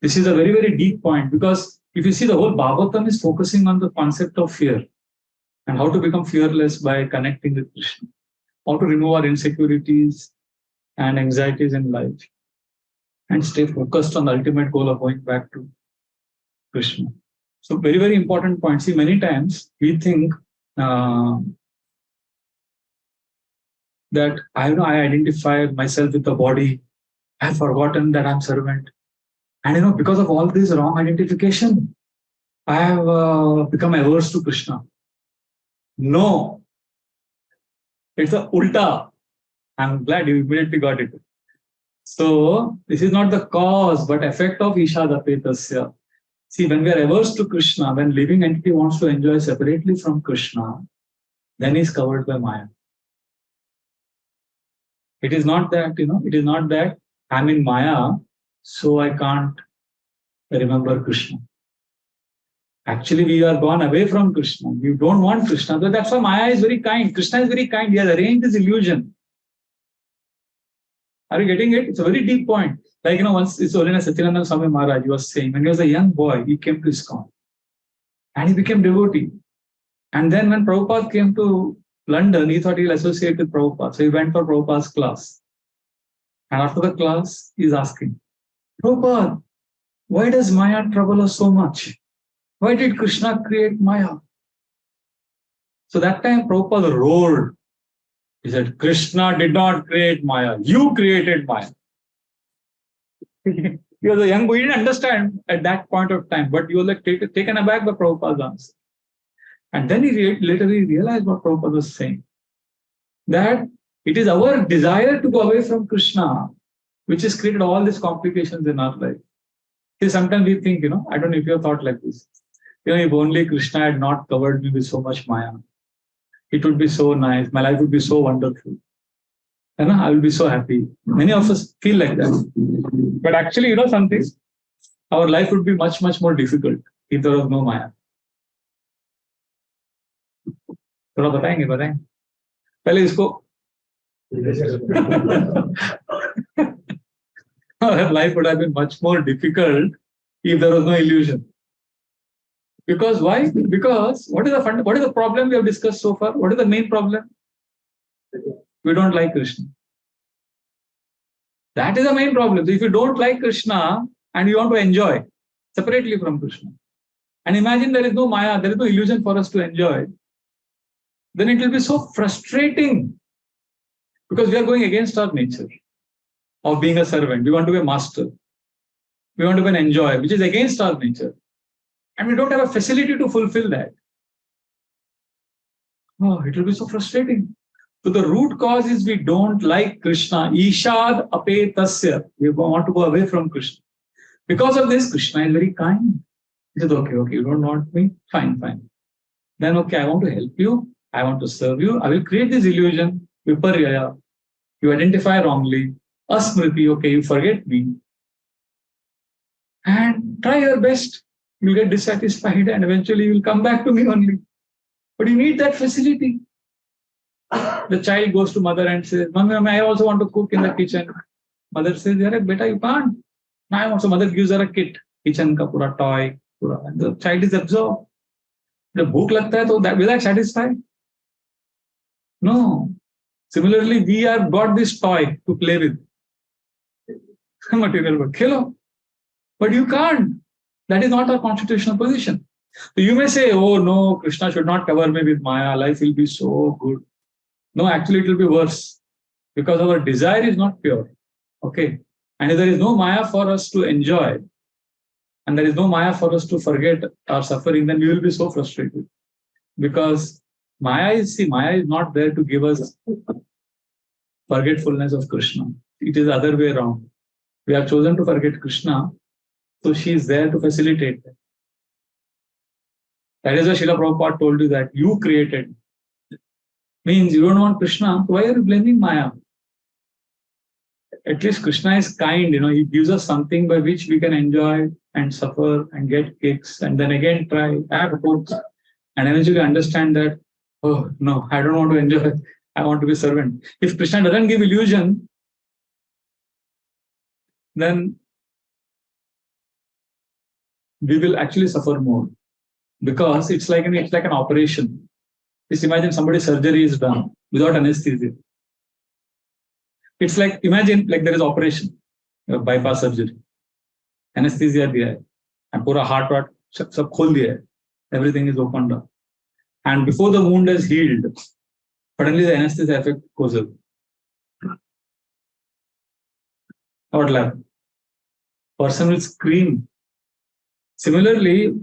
This is a very, very deep point because if you see, the whole Bhagavatam is focusing on the concept of fear and how to become fearless by connecting with Krishna, how to remove our insecurities and anxieties in life and stay focused on the ultimate goal of going back to Krishna. So very, very important point. See, many times we think that I identify myself with the body. I have forgotten that I'm servant. And because of all this wrong identification, I have become averse to Krishna. No, it's a ulta. I'm glad you immediately got it. So this is not the cause, but effect of Ishadapetasya. See, when we are averse to Krishna, when living entity wants to enjoy separately from Krishna, then he's covered by Maya. It is not that, it is not that I'm in Maya, so I can't remember Krishna. Actually, we are gone away from Krishna. We don't want Krishna. So that's why Maya is very kind. Krishna is very kind. He has arranged this illusion. Are you getting it? It's a very deep point. Like, once it's Holiness Satyananda Swami Maharaj, he was saying, when he was a young boy, he came to ISKCON and he became devotee. And then when Prabhupada came to London, he thought he'll associate with Prabhupada. So he went for Prabhupada's class. And after the class, he's asking, Prabhupada, why does Maya trouble us so much? Why did Krishna create Maya? So that time Prabhupada roared. He said, Krishna did not create Maya. You created Maya. He was a young boy. He didn't understand at that point of time, but he was like taken aback by Prabhupada's answer. And then he later realized what Prabhupada was saying. That it is our desire to go away from Krishna which has created all these complications in our life. See, sometimes we think, I don't know if you have thought like this. If only Krishna had not covered me with so much Maya, it would be so nice. My life would be so wonderful. And I will be so happy. Many of us feel like that. But actually, something, our life would be much, much more difficult if there was no Maya. थोड़ा बताएंगे पहले इसको our life would have been much more difficult if there was no illusion. Because why? Because what is the problem we have discussed so far? What is the main problem? We don't like Krishna. That is the main problem. So if you don't like Krishna and you want to enjoy separately from Krishna, and imagine there is no Maya, there is no illusion for us to enjoy, then it will be so frustrating Because we are going against our nature of being a servant. We want to be a master. We want to be an enjoyer, which is against our nature. And we don't have a facility to fulfill that. Oh, it will be so frustrating. So the root cause is we don't like Krishna. Ishad apetasya. We want to go away from Krishna. Because of this, Krishna is very kind. He says, okay, you don't want me? Fine. Then, okay, I want to help you. I want to serve you. I will create this illusion. Viparyaya. You identify wrongly. Asmriti, okay, you forget me. And try your best. You'll get dissatisfied and eventually you'll come back to me only. But you need that facility. The child goes to mother and says, Mommy, I also want to cook in the kitchen. Mother says, beta, you can't. Now I want. So mother gives her a kit. Kitchen ka pura toy. And the child is absorbed. The bhook lagta hai, so that, will that satisfy? No. Similarly, we have got this toy to play with. Material work. Hello. But you can't. That is not our constitutional position. So you may say, oh no, Krishna should not cover me with Maya. Life will be so good. No, actually it will be worse. Because our desire is not pure. Okay. And if there is no Maya for us to enjoy, and there is no Maya for us to forget our suffering, then we will be so frustrated. Because Maya is not there to give us forgetfulness of Krishna. It is the other way around. We have chosen to forget Krishna, so she is there to facilitate that. That is why Srila Prabhupada told you that you created. Means you don't want Krishna, why are you blaming Maya? At least Krishna is kind, he gives us something by which we can enjoy and suffer and get kicks and then again try, have hopes, and eventually understand that, oh no, I don't want to enjoy, I want to be servant. If Krishna doesn't give illusion, then we will actually suffer more. Because it's like an operation. Just imagine somebody's surgery is done without anesthesia. It's like, imagine like there is operation, bypass surgery. Anesthesia diya hai. And pura heart sab khol diya hai. Everything is opened up. And before the wound is healed, suddenly the anesthesia effect goes away. What will happen? Person will scream. Similarly,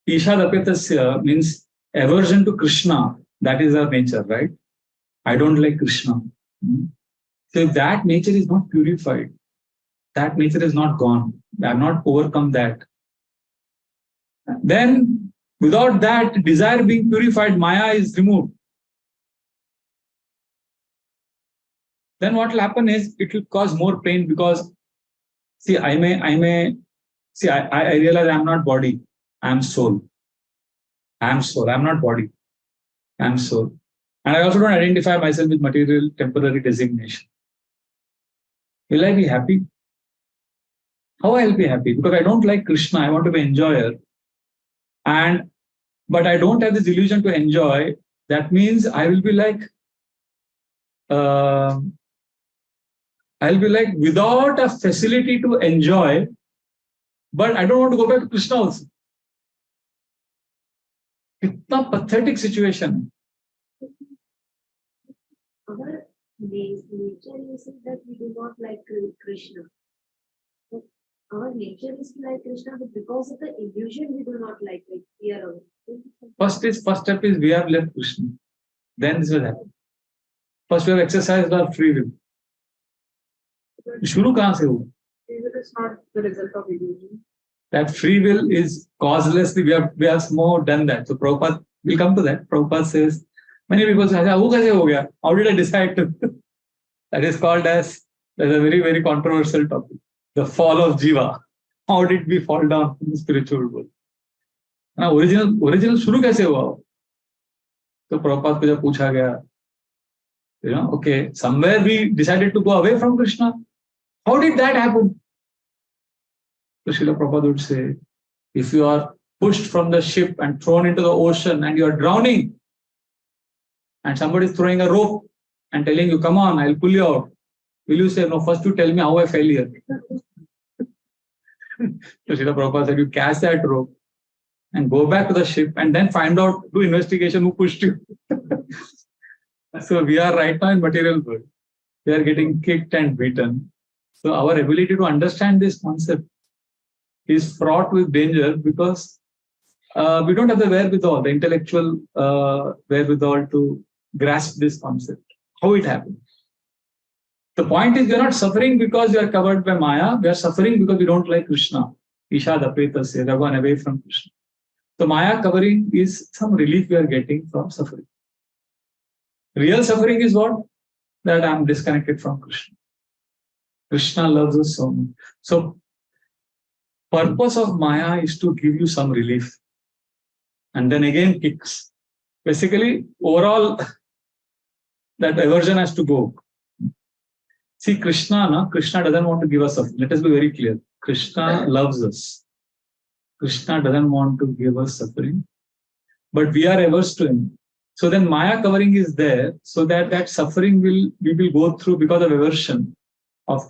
Ishad apetasya means aversion to Krishna. That is our nature, right? I don't like Krishna. So if that nature is not purified, that nature is not gone. I have not overcome that. Then, without that desire being purified, Maya is removed. Then what will happen is it will cause more pain because, see, I realize I am not body. I am soul. I am soul. I am not body. I am soul. And I also don't identify myself with material temporary designation. Will I be happy? How I will be happy? Because I don't like Krishna. I want to be an enjoyer. But I don't have this illusion to enjoy. That means I will be like, without a facility to enjoy, but I don't want to go back to Krishna also. Itna pathetic situation. Our nature is that we do not like Krishna. But our nature is to like Krishna, but because of the illusion, we do not like it. Fear of it. First step is we have left Krishna. Then this will happen. First we have exercised our free will. Shuru kahan se ho? Free will is not the result of illusion. That free will is causelessly, we have more done that. So Prabhupada, we'll come to that. Prabhupada says, many people say, how did I decide to? That is called as a very, very controversial topic. The fall of Jiva. How did we fall down in the spiritual world? Now, original shuru kaise hua? So Prabhupada ko jab pucha gaya, okay, somewhere we decided to go away from Krishna. How did that happen? So Srila Prabhupada would say, if you are pushed from the ship and thrown into the ocean and you are drowning, and somebody is throwing a rope and telling you, come on, I'll pull you out. Will you say, no, first you tell me how I fell here? So Srila Prabhupada said, you catch that rope and go back to the ship and then find out, do investigation who pushed you. So we are right now in material world. we are getting kicked and beaten. So our ability to understand this concept is fraught with danger because we don't have the wherewithal, the intellectual wherewithal to grasp this concept, how it happens. The point is, we are not suffering because we are covered by Maya. We are suffering because we don't like Krishna. Isha Dapetasya, we have gone away from Krishna. So Maya covering is some relief we are getting from suffering. Real suffering is what? That I am disconnected from Krishna. Krishna loves us so much. So purpose of Maya is to give you some relief. And then again kicks. Basically, overall, that aversion has to go. See, Krishna doesn't want to give us suffering. Let us be very clear. Krishna loves us. Krishna doesn't want to give us suffering. But we are averse to him. So then Maya covering is there so that suffering we will go through because of aversion. Of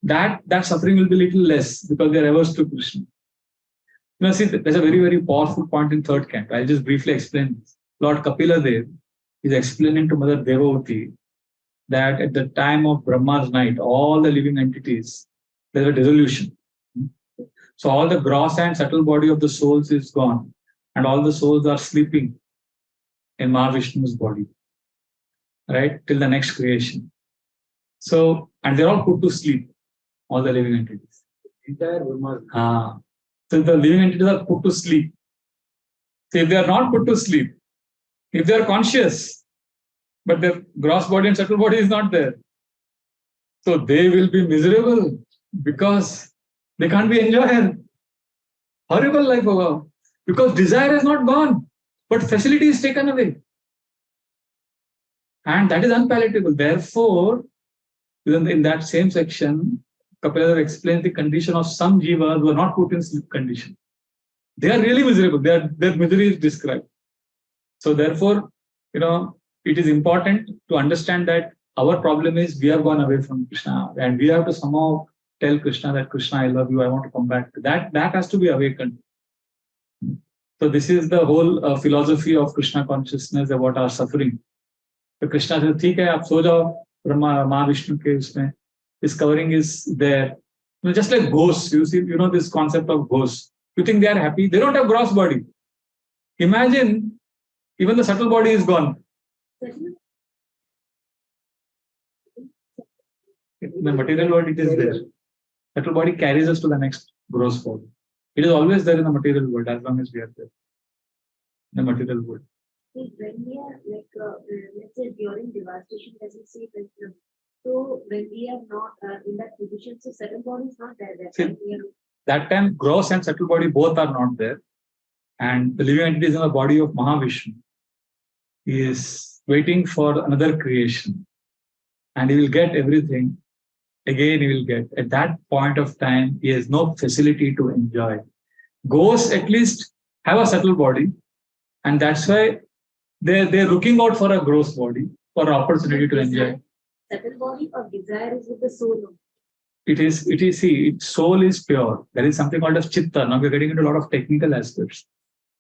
that suffering will be little less because we are averse to Krishna. See, there's a very, very powerful point in third canto. I'll just briefly explain this. Lord Kapila Dev is explaining to Mother Devavati that at the time of Brahma's night, all the living entities, there's a dissolution. So all the gross and subtle body of the souls is gone, and all the souls are sleeping in Mahavishnu's body, right, till the next creation. So, and they're all put to sleep, all the living entities. Entire Brahma. So the living entities are put to sleep. So if they are not put to sleep, if they are conscious, but their gross body and subtle body is not there, so they will be miserable because they can't be enjoyed. Horrible life, because desire has not gone, but facility is taken away. And that is unpalatable. Therefore, in that same section, Kapila explains the condition of some jivas who are not put in sleep condition. They are really miserable. Their misery is described. So therefore, it is important to understand that our problem is we have gone away from Krishna, and we have to somehow tell Krishna that Krishna, I love you, I want to come back to that. That has to be awakened. So this is the whole philosophy of Krishna consciousness about our suffering. So Krishna says, "ठीक है, आप सो जाओ, Brahma, Mahavishnu के उसमें, this covering is there." Just like ghosts, you see, this concept of ghosts. You think they are happy? They don't have gross body. Imagine, even the subtle body is gone. In the material world, it is there. Subtle body carries us to the next gross body. It is always there in the material world as long as we are there. In the material world. When we are let's say during devastation, as you say, so when we are not in that position, so subtle body is not there. That time, gross and subtle body both are not there. And the living entity is in the body of Mahavishnu. He is waiting for another creation. And he will get everything. Again, he will get. At that point of time, he has no facility to enjoy. Ghosts at least have a subtle body. And that's why they're looking out for a gross body, for an opportunity to enjoy. Subtle body or desire is with the soul. See, soul is pure. There is something called as chitta. Now we're getting into a lot of technical aspects.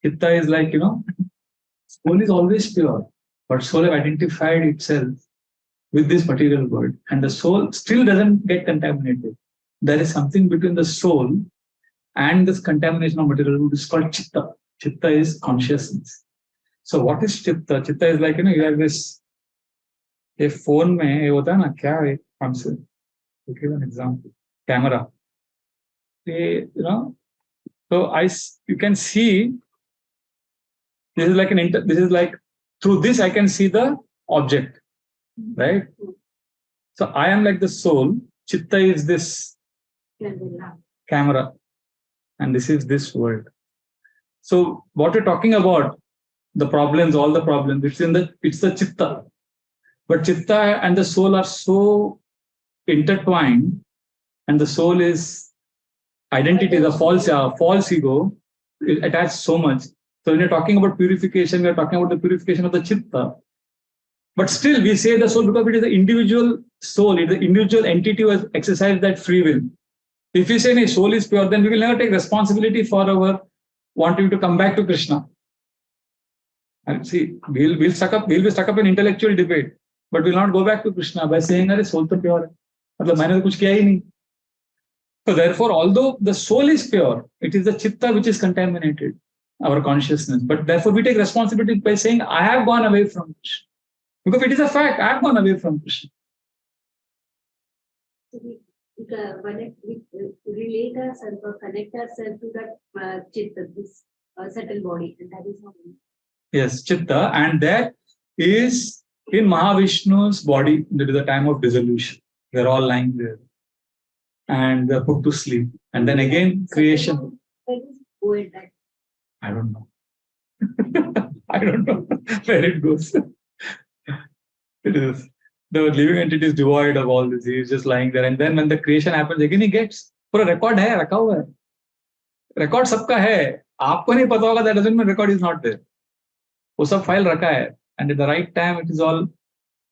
Chitta is like, soul is always pure. But soul have identified itself with this material world. And the soul still doesn't get contaminated. There is something between the soul and this contamination of material world is called chitta. Chitta is consciousness. So what is chitta? Chitta is like, you have this, a phone mein, ye hota hai na, kya hai, answer. To give an example, camera. So you can see, this is like, through this I can see the object, right? So I am like the soul, chitta is this camera, and this is this world. So what we're talking about, the problems, all the problems, it's the chitta. But chitta and the soul are so intertwined, and the soul is identity, the false ego, it attached so much. So when you're talking about purification, we are talking about the purification of the chitta. But still, we say the soul because it is the individual soul, it is the individual entity who has exercised that free will. If we say no, soul is pure, then we will never take responsibility for our wanting to come back to Krishna. And see, we'll be stuck up in intellectual debate. but we'll not go back to Krishna by saying, "Arey soul to pure hai." मतलब मैंने तो कुछ किया ही नहीं. So therefore, although the soul is pure, it is the chitta which is contaminated, our consciousness. But therefore, we take responsibility by saying, "I have gone away from Krishna," because it is a fact. I have gone away from Krishna. So we relate ourselves or connect ourselves to that chitta, this subtle body, and that is how we. Yes, chitta, and that is in Mahavishnu's body. There is a time of dissolution. They're all lying there, and they're put to sleep. And then again, creation. Where does it go in that? I don't know. I don't know where it goes. It is. The living entity is devoid of all this. He is just lying there. And then when the creation happens, again he gets. पूरा record है, रखा हुआ है. Record सबका है. आपको नहीं पता होगा, that doesn't mean record is not there. वो सब file रखा है. And at the right time, it is all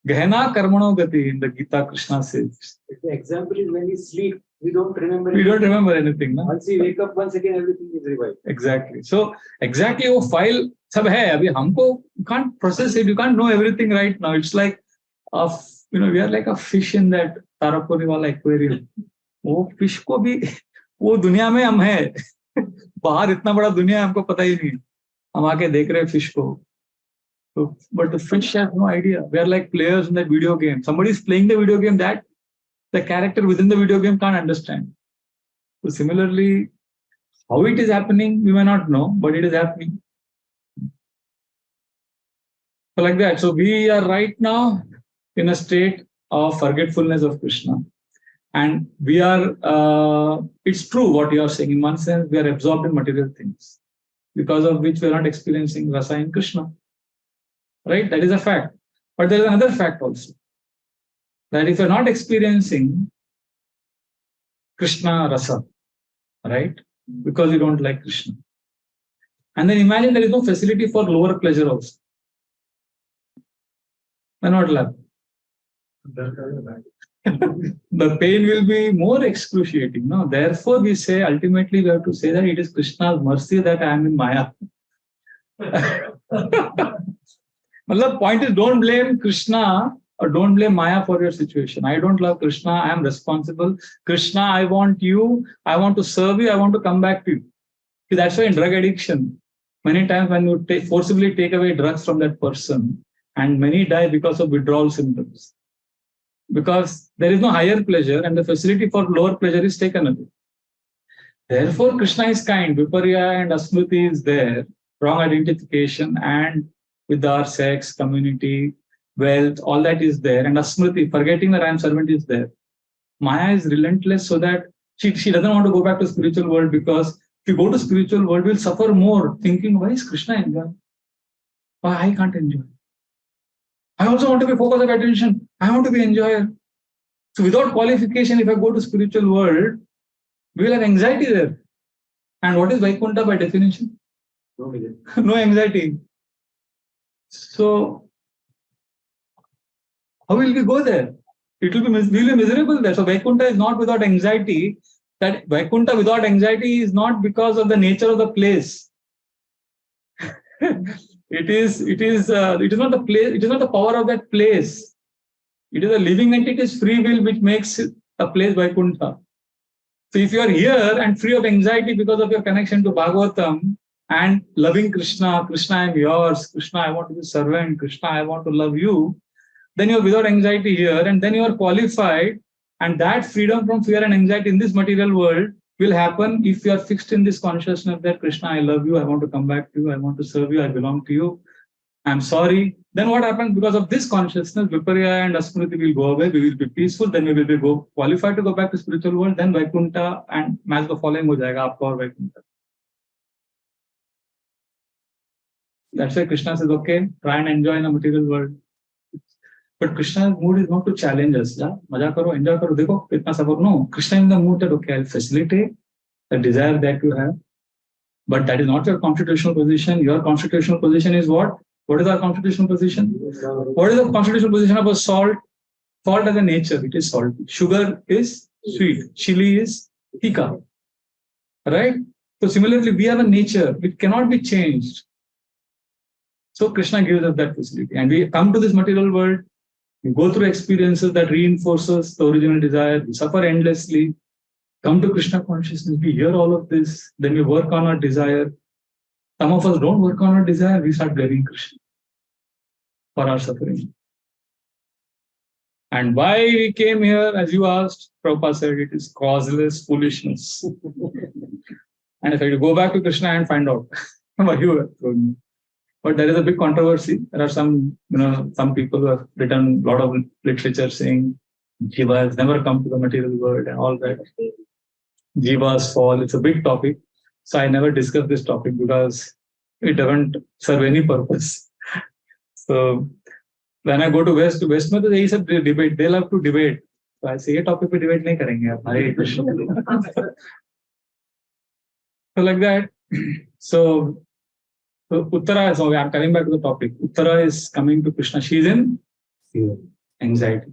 गहना कर्मणो गति in the Gita. Krishna says. The example is when we sleep, we don't remember. We don't remember anything. No? Once we wake up, once again everything is revived. Exactly. So exactly वो file सब है. अभी हमको you can't process it. You can't know everything right now. It's like we are like a fish in that Tarapuri वाला aquarium. वो fish को भी वो दुनिया में हम हैं. बाहर इतना बड़ा दुनिया है हमको पता ही नहीं. हम आके देख रहे हैं fish को. So, but the fish has no idea. We are like players in that video game. Somebody is playing the video game that the character within the video game can't understand. So similarly, how it is happening, we may not know, but it is happening. So like that. So we are right now in a state of forgetfulness of Krishna. And we are, it's true what you are saying. In one sense, we are absorbed in material things, because of which we are not experiencing rasa in Krishna. Right? That is a fact. But there is another fact also. That if you are not experiencing Krishna rasa, right? Because you don't like Krishna. And then imagine there is no facility for lower pleasure also. Then what will happen? The pain will be more excruciating. No? Therefore, we say, ultimately, we have to say that it is Krishna's mercy that I am in Maya. The point is, don't blame Krishna or don't blame Maya for your situation. I don't love Krishna. I am responsible. Krishna, I want you. I want to serve you. I want to come back to you. See, that's why in drug addiction, many times when you forcibly take away drugs from that person, and many die because of withdrawal symptoms. Because there is no higher pleasure and the facility for lower pleasure is taken away. Therefore, Krishna is kind. Viparya and Asmriti is there. Wrong identification and with our sex, community, wealth, all that is there. And Asmriti, forgetting that I am servant, is there. Maya is relentless so that she doesn't want to go back to spiritual world, because if you go to spiritual world, we'll suffer more, thinking, why is Krishna enjoying? Why I can't enjoy? I also want to be focus of attention. I want to be enjoyer. So without qualification, if I go to spiritual world, we will have anxiety there. And what is Vaikuntha by definition? No anxiety. So how will we go there? We'll be miserable there. So Vaikuntha is not without anxiety. That Vaikuntha without anxiety is not because of the nature of the place. It is not the place. It is not the power of that place. It is a living entity's free will which makes a place Vaikuntha. So if you are here and free of anxiety because of your connection to Bhagavatam and loving Krishna, Krishna, I am yours, Krishna, I want to be servant, Krishna, I want to love you, then you are without anxiety here, and then you are qualified, and that freedom from fear and anxiety in this material world will happen if you are fixed in this consciousness that Krishna, I love you, I want to come back to you, I want to serve you, I belong to you, I'm sorry. Then what happens? Because of this consciousness, Viparya and Asmriti will go away, we will be peaceful, then we will be qualified to go back to spiritual world, then Vaikuntha and match the following ho jayega, aapka aur Vaikuntha. That's why Krishna says, okay, try and enjoy in the material world. But Krishna's mood is not to challenge us. Ja? Maja karo, enjoy karo, dekho, itna sabab. No, Krishna is in the mood that, okay, I'll facilitate the desire that you have. But that is not your constitutional position. Your constitutional position is what? What is our constitutional position? What is the constitutional position of a salt? Salt as a nature, it is salt. Sugar is sweet. Chili is tika. Right? So similarly, we have a nature. It cannot be changed. So Krishna gives us that facility. And we come to this material world You go through experiences that reinforces the original desire, you suffer endlessly, come to Krishna consciousness, we hear all of this, then we work on our desire. Some of us don't work on our desire, we start blaming Krishna for our suffering. And why we came here, as you asked, Prabhupada said, it is causeless foolishness. And if I go back to Krishna and find out what you have told me. But there is a big controversy. There are some, some people who have written a lot of literature saying Jiva has never come to the material world and all that. Jiva's fall, it's a big topic. So I never discuss this topic because it doesn't serve any purpose. So when I go to West में तो यही सब debate, they love to debate. So I say ये topic पे debate नहीं करेंगे आप हरे Krishna. So like that. So Uttara, so I'm coming back to the topic. Uttara is coming to Krishna. She's in fear, anxiety,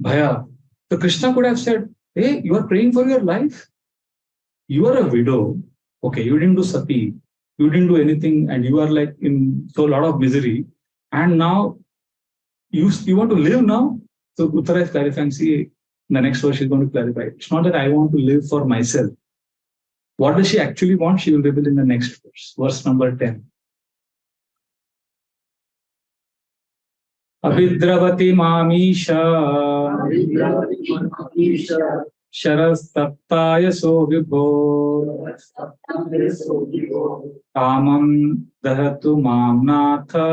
bhaya. So Krishna could have said, hey, you are praying for your life. You are a widow. Okay, you didn't do sati. You didn't do anything and you are like in so lot of misery. And now you want to live now? So Uttara is clarifying. See, the next verse she's going to clarify. It's not that I want to live for myself. What does she actually want? She will reveal in the next verse. Verse number 10. Abhidravati Mamisha Sharastaptaya so vibho Kamam dahatu mamnatha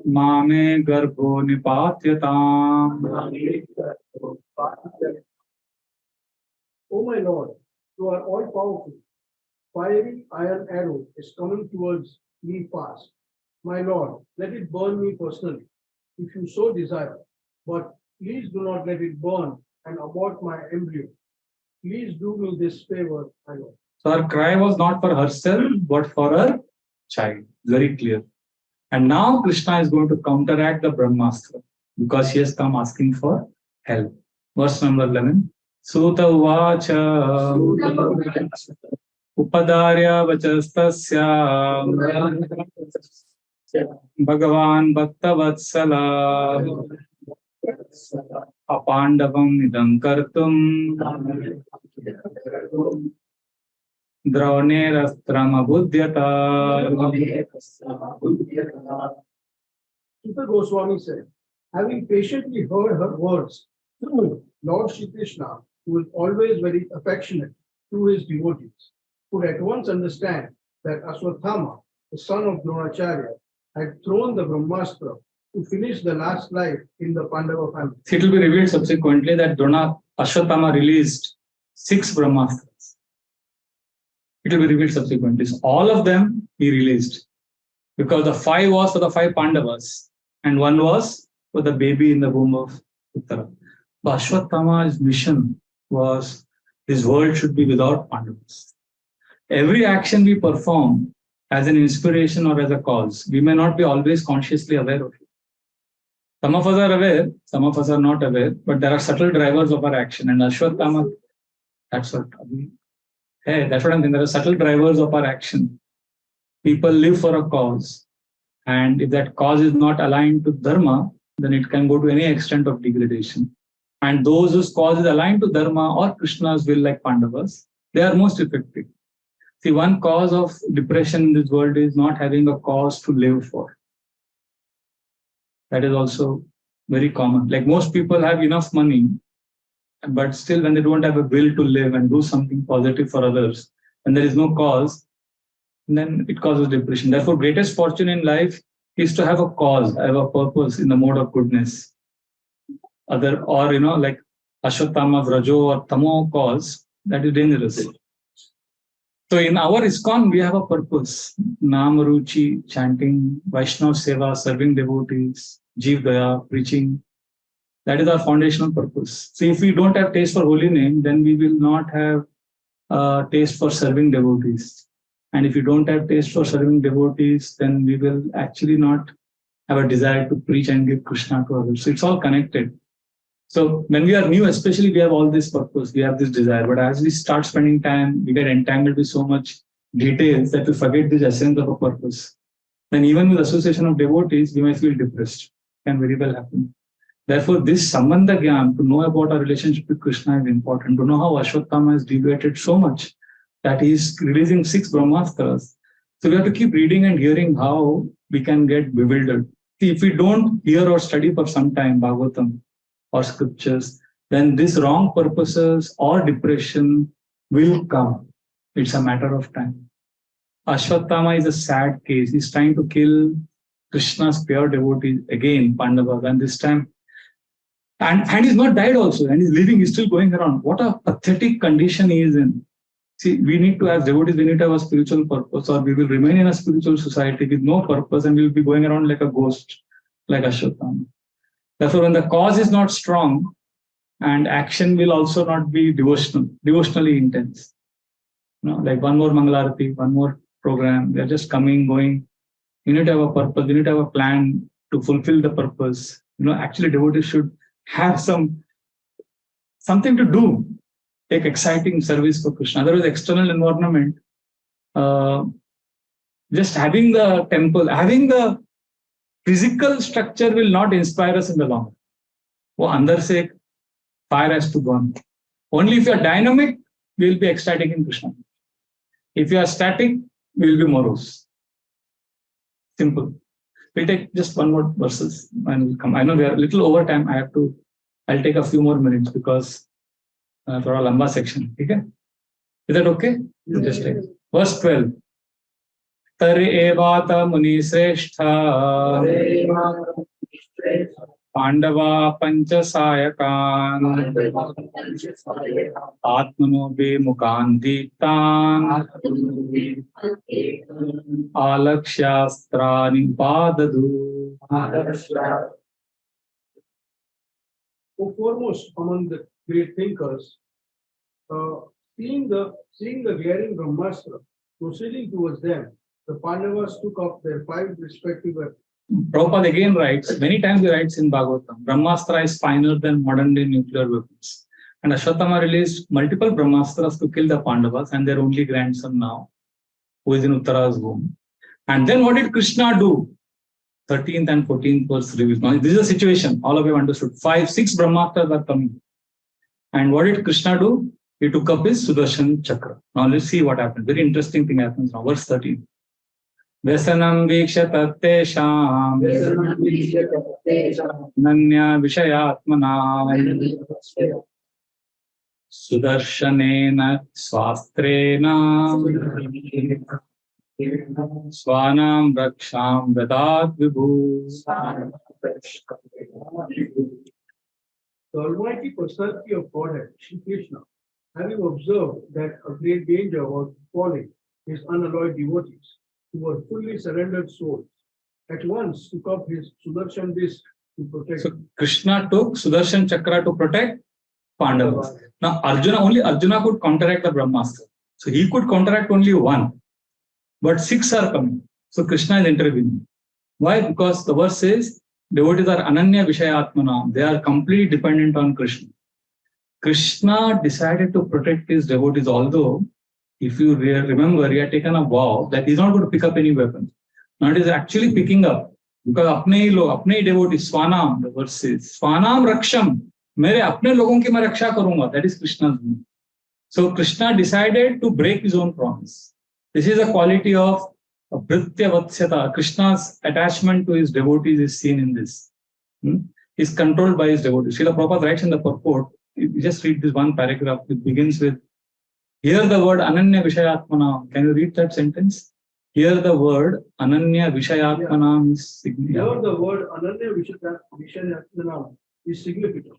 Mame garbho nipatyatam. O my Lord, you are all powerful. Fiery iron arrow is coming towards me fast. My Lord, let it burn me personally, if you so desire. But please do not let it burn and abort my embryo. Please do me this favor, my Lord. So her cry was not for herself, but for her child. Very clear. And now Krishna is going to counteract the Brahmastra because she has come asking for help. Verse number 11. Suta uvacha upadarya vachastasya Bhagavan bhakta vatsala apandavam idam kartum Draunirastram abhudyata. Sutta Goswami said, having patiently heard her words, Lord Shri Krishna, who is always very affectionate to his devotees, could at once understand that Aswathama, the son of Dronacharya, had thrown the Brahmastra to finish the last life in the Pandava family. It will be revealed subsequently that Ashwatthama released 6 Brahmastras. It will be revealed subsequently. So all of them he released because the 5 was for the 5 Pandavas and 1 was for the baby in the womb of Uttara. So Ashwatthama's mission was this world should be without Pandavas. Every action we perform as an inspiration or as a cause, we may not be always consciously aware of it. Some of us are aware, some of us are not aware, but there are subtle drivers of our action. And Ashwatthama, that's what I'm saying. There are subtle drivers of our action. People live for a cause. And if that cause is not aligned to Dharma, then it can go to any extent of degradation. And those whose cause is aligned to Dharma or Krishna's will, like Pandavas, they are most effective. See, one cause of depression in this world is not having a cause to live for. That is also very common. Like most people have enough money, but still when they don't have a will to live and do something positive for others, and there is no cause, then it causes depression. Therefore, greatest fortune in life is to have a cause, have a purpose in the mode of goodness. Like Ashwatthama's Rajo or Tamo cause, that is dangerous. So in our ISKCON, we have a purpose. Namaruchi, chanting, Vaishnav Seva, serving devotees, Jeev Daya, preaching. That is our foundational purpose. So if we don't have taste for holy name, then we will not have taste for serving devotees. And if you don't have taste for serving devotees, then we will actually not have a desire to preach and give Krishna to others. So it's all connected. So when we are new, especially, we have all this purpose, we have this desire. But as we start spending time, we get entangled with so much details that we forget this essence of a purpose. then even with association of devotees, we may feel depressed. Can very well happen. Therefore, this Sambandha Gyan, to know about our relationship with Krishna is important. To know how Ashwatthama has deviated so much that he is releasing 6 Brahmastras. So we have to keep reading and hearing how we can get bewildered. See, if we don't hear or study for some time Bhagavatam or scriptures, then these wrong purposes or depression will come. It's a matter of time. Ashwatthama is a sad case. He's trying to kill Krishna's pure devotees again, Pandavas, and this time. And he's not died also, and he's living, he's still going around. What a pathetic condition he is in. See, we need to, as devotees, we need to have a spiritual purpose, or we will remain in a spiritual society with no purpose and we'll be going around like a ghost, like Ashwatthama. Therefore, when the cause is not strong, and action will also not be devotionally intense. Like one more Mangalarati, one more program, they're just coming, going. You need to have a purpose, you need to have a plan to fulfill the purpose. Actually, devotees should have something to do, take exciting service for Krishna. Otherwise, external environment, just having the temple, having the physical structure will not inspire us in the long run. Andar se fire has to burn. Only if you are dynamic, we will be ecstatic in Krishna. If you are static, we will be morose. Simple. We'll take just one more verses and we'll come. I know we are a little over time. I'll take a few more minutes because for a lamba section. Okay? Is that okay? We'll just take verse 12. Tare evata muni sreshtha Pandava pancha sayakan Atmano be mukanditan Alakshyastrani padadu. So foremost among the great thinkers, seeing the glaring Brahmastra proceeding towards them, the Pandavas took up their 5 respective weapons. Prabhupada again writes, many times he writes in Bhagavatam, Brahmastra is finer than modern day nuclear weapons. And Ashwatthama released multiple Brahmastras to kill the Pandavas and their only grandson now, who is in Uttara's womb. And then what did Krishna do? 13th and 14th verse reveals. Now, this is a situation, all of you understood. 6 Brahmastras are coming. And what did Krishna do? He took up his Sudarshan Chakra. Now let's see what happens. Very interesting thing happens now. Verse 13. Vyasanam viksha tattesham nanya vishayatmana sudarshanena swastrena swanam raksham vedat vibhu. The Almighty Personality of Godhead, Shri Krishna, having observed that a great danger was falling his unalloyed devotees, who were fully surrendered souls, at once took up his Sudarshan disc to protect. So Krishna took Sudarshan Chakra to protect Pandavas. Now only Arjuna could counteract the Brahmastra. So he could counteract only 1, but 6 are coming. So Krishna is intervening. Why? Because the verse says, devotees are Ananya Vishayatmana. They are completely dependent on Krishna. Krishna decided to protect his devotees, although, if you remember, he had taken a vow that he's not going to pick up any weapons. Now it is actually picking up, because apne devotees, Swanam, the verse says, Swanam Raksham, mere apne logon ki main raksha karunga. That is Krishna's name. So Krishna decided to break his own promise. This is a quality of Bhritya Vatsyata. Krishna's attachment to his devotees is seen in this. He is controlled by his devotees. Srila Prabhupada writes in the purport, you just read this one paragraph. It begins with, hear the word Ananya Vishayatmana. Can you read that sentence? Hear the word Ananya Vishayatmana is significant. Here the word Ananya Vishayatmana is significant.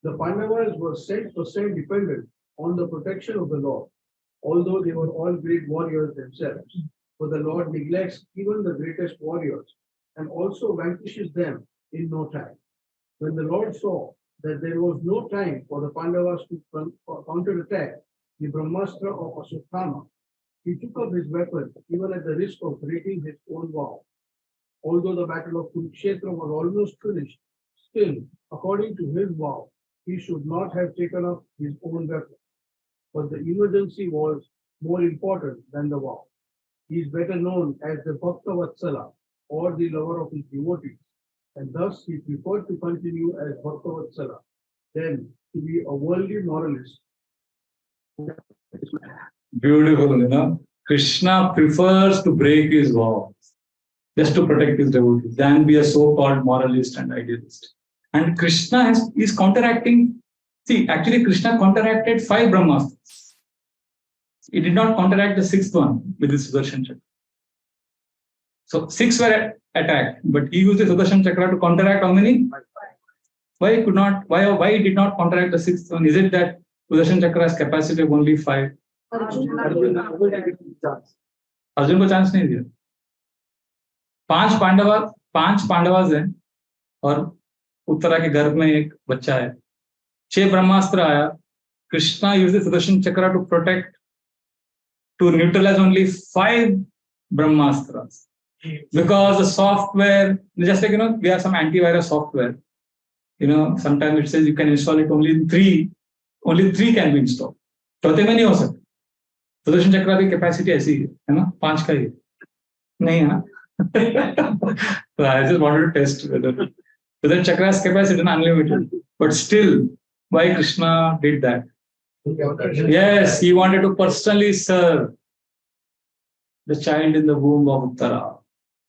The Pandavas were 100% dependent on the protection of the Lord, although they were all great warriors themselves. For the Lord neglects even the greatest warriors and also vanquishes them in no time. When the Lord saw that there was no time for the Pandavas to counterattack the Brahmastra of Ashwatthama, he took up his weapon even at the risk of breaking his own vow. Although the battle of Kurukshetra was almost finished, still, according to his vow, he should not have taken up his own weapon. But the emergency was more important than the vow. He is better known as the Bhakta Vatsala, or the lover of his devotees, and thus he preferred to continue as Bhaktavatsala than to be a worldly moralist. Beautiful, you know. Krishna prefers to break his vows just to protect his devotees than be a so-called moralist and idealist. And Krishna is counteracting. See, actually, Krishna counteracted 5 Brahmastras. He did not counteract the 6th one with his Sudarshan Chakra. So 6 were attacked, but he used the Sudarshan Chakra to counteract how many? Why he could not? Why he did not counteract the 6th one? Is it that Sudarshan Chakra's capacity of only 5? Arjun को chance नहीं दिया. 5 पांडवाज हैं और उत्तरा के गर्भ में एक बच्चा है. 6 ब्रह्मास्त्र आया. Krishna used the Sudarshan Chakra to protect, to neutralize only 5 Brahmastras. Because the software, just like, you know, we have some antivirus software. You know, sometimes it says you can install it only 3 can be installed. चौथे में नहीं हो सकता. सुदर्शन चक्र की capacity ऐसी है ना, 5 का ही नहीं है ना. So I just wanted to test whether Sudarshan Chakra's capacity is unlimited, but still, why Krishna did that? Yes, he wanted to personally serve the child in the womb of Uttara.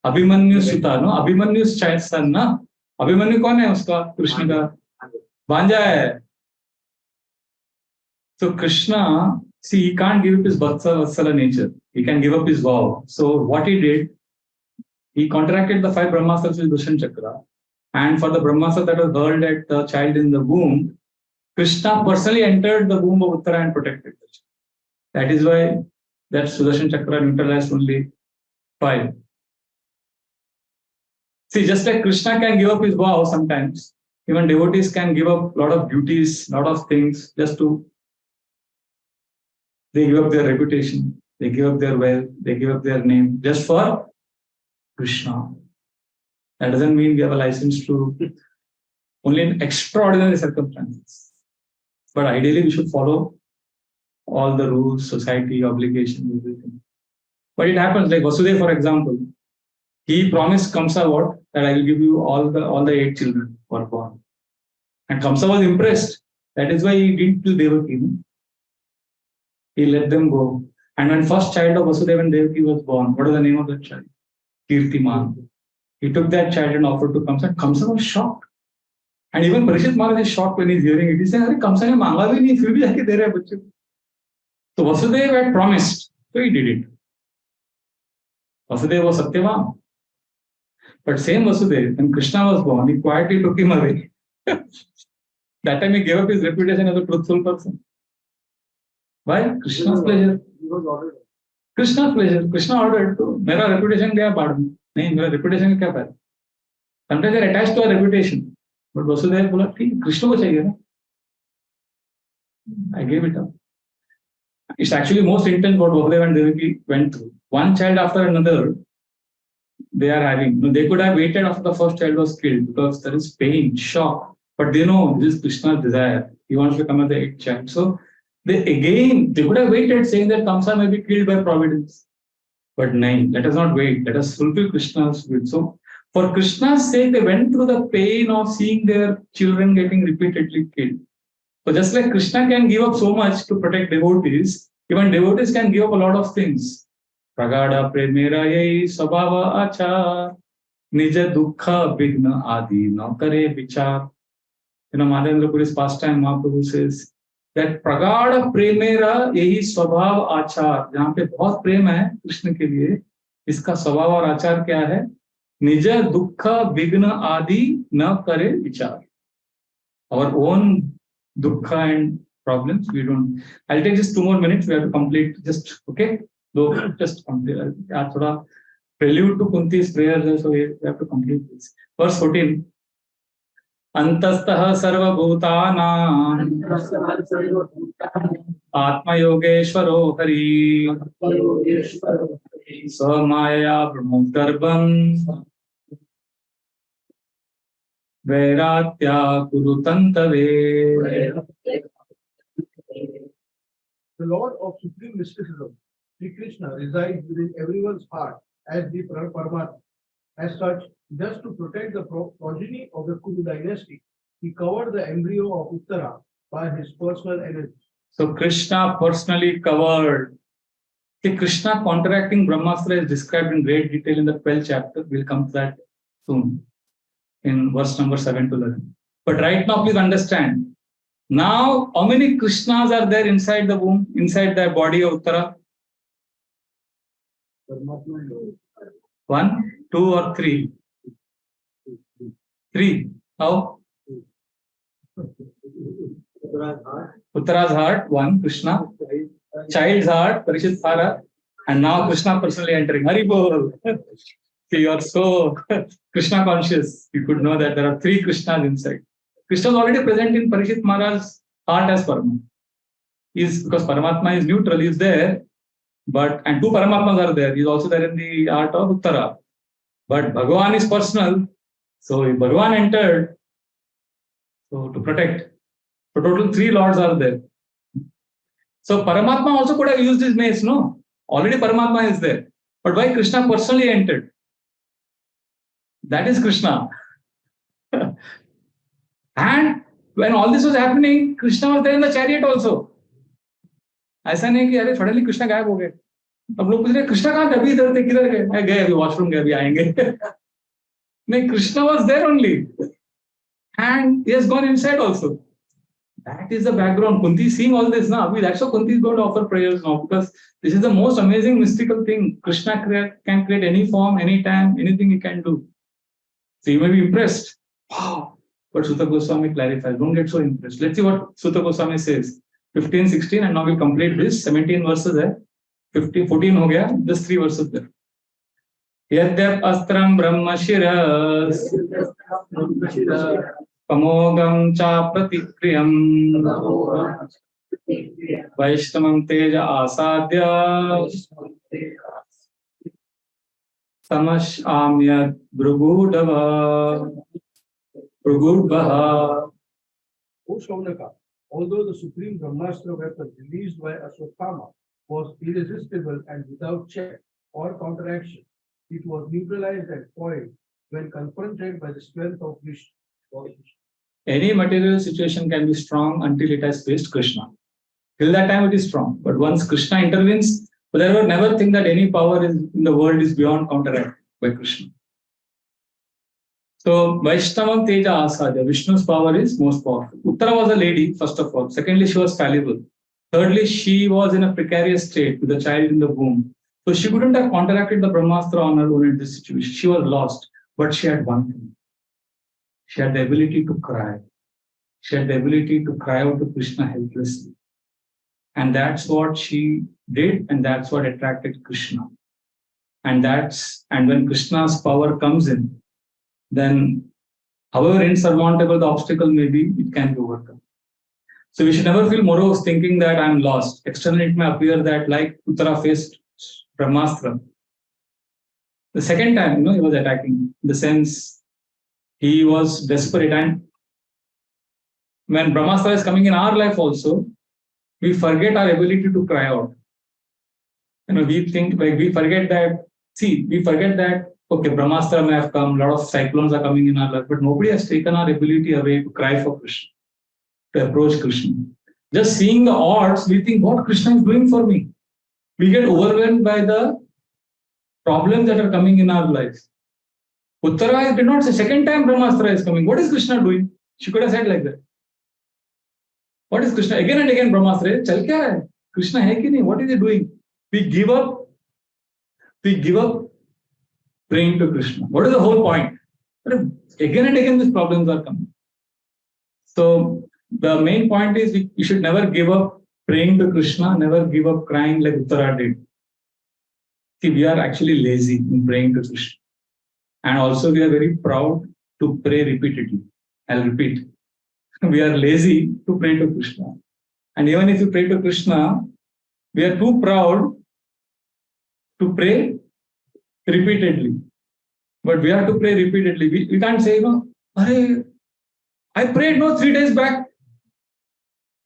Abhimanyu Sutta, no? Abhimanyu's child son, na? Abhimanyu कौन है उसका? कृष्ण का भांजा है. So Krishna, see, he can't give up his Vatsala nature. He can give up his vow. So what he did, he contracted the 5 Brahmastras with Sudarshan Chakra. And for the Brahmastra that was hurled at the child in the womb, Krishna personally entered the womb of Uttara and protected the child. That is why that Sudarshan Chakra neutralized only 5. See, just like Krishna can give up his vow sometimes, even devotees can give up a lot of duties, lot of things, just to, they give up their reputation, they give up their wealth, they give up their name, just for Krishna. That doesn't mean we have a license to, only in extraordinary circumstances. But ideally, we should follow all the rules, society, obligations, everything. But it happens, like Vasudeva, for example, he promised Kamsa what? That I will give you all the 8 children who are born. And Kamsa was impressed. That is why he didn't kill Devaki. He let them go. And when first child of Vasudeva and Devaki was born, what is the name of that child? Kirtiman. He took that child and offered to Kamsa. Kamsa was shocked. And even Parishit Maharaj is shocked when he's hearing it. He said, "Arey, Kamsa ne manga bhi nahi, fir bhi jaake de raha hai bachche." So Vasudeva had promised, so he did it. Vasudeva was Satyavan. But same Vasudeva, when Krishna was born, he quietly took him away. That time he gave up his reputation as a truthful person. Why? Krishna's pleasure. Krishna's pleasure. Krishna ordered to. मेरा reputation गया बाद में. नहीं, मेरा reputation क्या फायदा? Sometimes they're attached to a reputation. But Vasudeva बोला ठीक, कृष्ण को चाहिए ना. I gave it up. It's actually most intense what Vasudeva and Devaki went through. One child after another, they are having. They could have waited after the first child was killed because there is pain, shock. But they know this is Krishna's desire. He wants to come as the 8th child. So they could have waited saying that Kamsa may be killed by providence. But no, let us not wait. Let us fulfill Krishna's will. So for Krishna's sake, they went through the pain of seeing their children getting repeatedly killed. So just like Krishna can give up so much to protect devotees, even devotees can give up a lot of things. Pragada premera yai sabhava achar, nija dukkha vigna adi na kare vichar. You know, Madhendra Puri's pastime, Mahaprabhu says that pragada premera yahi sabhav achar. जहाँ पे बहुत प्रेम है कृष्ण के लिए, इसका स्वभाव और आचार क्या है? निज दुख विघ्न आदि न करे विचार. Our own dukkha and problems, we don't. I'll take just 2 more minutes. We have to complete. Just okay. So just complete. थोड़ा prelude to Kunti's prayer, so we have to complete this. Verse 14. अंतस्तः सर्वभूतानां आत्मयोगेश्वरो Hari स्वमायया प्रणोद्गर्भम् वैरात्या कुरुतन्तवे. The Lord of Supreme Mysticism, Sri Krishna, resides within everyone's heart as the Paramatma. As such, just to protect the progeny of the Kuru dynasty, he covered the embryo of Uttara by his personal energy. So Krishna personally covered. See, Krishna counteracting Brahmastra is described in great detail in the 12th chapter. We'll come to that soon in verse number 7 to 11. But right now, please understand. Now, how many Krishnas are there inside the womb, inside the body of Uttara? 1, 2, or 3? 3. How? Uttara's heart, 1, Krishna. Child's heart, Parishit Phara. And now Krishna personally entering. Hari Bol. See, you are so Krishna conscious. You could know that there are 3 Krishnas inside. Krishna is already present in Parishit Maharaj's heart as Paramatma. Because Paramatma is neutral, he is there. And 2 Paramatmas are there. He is also there in the heart of Uttara. But Bhagavan is personal. So if Bhagavan entered, so to protect. So total 3 lords are there. So Paramatma also could have used his mace, no? Already Paramatma is there. But why Krishna personally entered? That is Krishna. And when all this was happening, Krishna was there in the chariot also. ऐसा नहीं कि अरे suddenly Krishna गायब हो गए. अब लोग पूछ रहे कृष्णा कहाँ थे, अभी इधर थे, किधर गए? मैं गए, अभी वॉशरूम गए, अभी आएंगे. नहीं, Krishna was there only. And he has gone inside also. That is the background. Kunti is seeing all this now. That's why Kunti is going to offer prayers now, because this is the most amazing mystical thing. Krishna can create any form, anytime, anything he can do. So you may be impressed. Wow. But Sutta Goswami clarifies. Don't get so impressed. Let's see what Sutta Goswami says. 15, 16, and now we'll complete this. 17 verses there. 15, 14 ho gaya. Just 3 verses there. Yadyap astram brahma shiras Kamogam cha pratikriyam Vaishtamam teja asadya Samash amyad brugudava Brugudvaha. O Shaunaka, although the supreme Brahmastra weapon released by Ashwatthama was irresistible and without check or counteraction, it was neutralized and foiled when confronted by the strength of Vishnu. Any material situation can be strong until it has faced Krishna. Till that time it is strong. But once Krishna intervenes, whatever, never think that any power in the world is beyond counteract by Krishna. So Vaishnavam Teja Asadya, Vishnu's power is most powerful. Uttara was a lady, first of all. Secondly, she was fallible. Thirdly, she was in a precarious state with a child in the womb. So she couldn't have counteracted the Brahmastra on her own in this situation. She was lost. But she had one thing. She had the ability to cry. She had the ability to cry out to Krishna helplessly. And that's what she did, and that's what attracted Krishna. And when Krishna's power comes in, then however insurmountable the obstacle may be, it can be overcome. So we should never feel morose thinking that I'm lost. Externally it may appear that like Uttara faced Brahmastra. The second time, he was attacking. In the sense, he was desperate. And when Brahmastra is coming in our life also, we forget our ability to cry out. We think, we forget that, okay, Brahmastra may have come, a lot of cyclones are coming in our life, but nobody has taken our ability away to cry for Krishna, to approach Krishna. Just seeing the odds, we think, what Krishna is doing for me? We get overwhelmed by the problems that are coming in our lives. Uttara did not say, second time Brahmastra is coming. What is Krishna doing? She could have said like that. What is Krishna? Again and again Brahmastra, chal kya hai? Krishna hai ki nahi? What is he doing? We give up praying to Krishna. What is the whole point? But again and again these problems are coming. So the main point is we should never give up praying to Krishna, never give up crying like Uttara did. See, we are actually lazy in praying to Krishna. And also we are very proud to pray repeatedly. I'll repeat. We are lazy to pray to Krishna. And even if you pray to Krishna, we are too proud to pray repeatedly. But we have to pray repeatedly. We can't say, I prayed 3 days back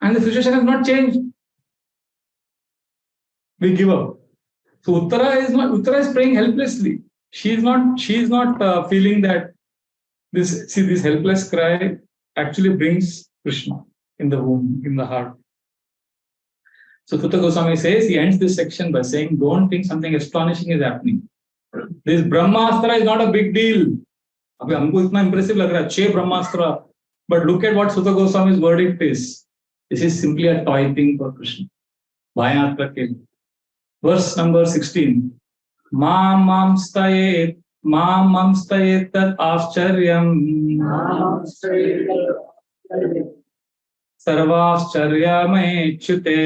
and the situation has not changed. We give up. So Uttara is praying helplessly. She's not feeling that this helpless cry actually brings Krishna in the womb, in the heart. So Sutta Goswami says, he ends this section by saying, don't think something astonishing is happening. This Brahmastra is not a big deal. अभी हमको इतना impressive लग रहा है 6 ब्रह्मास्त्र, but look at what Sutta Goswami's verdict is. This is simply a toy thing for Krishna. Verse number 16. Mamamstayet tat avcharyam sarvascharyamayet chute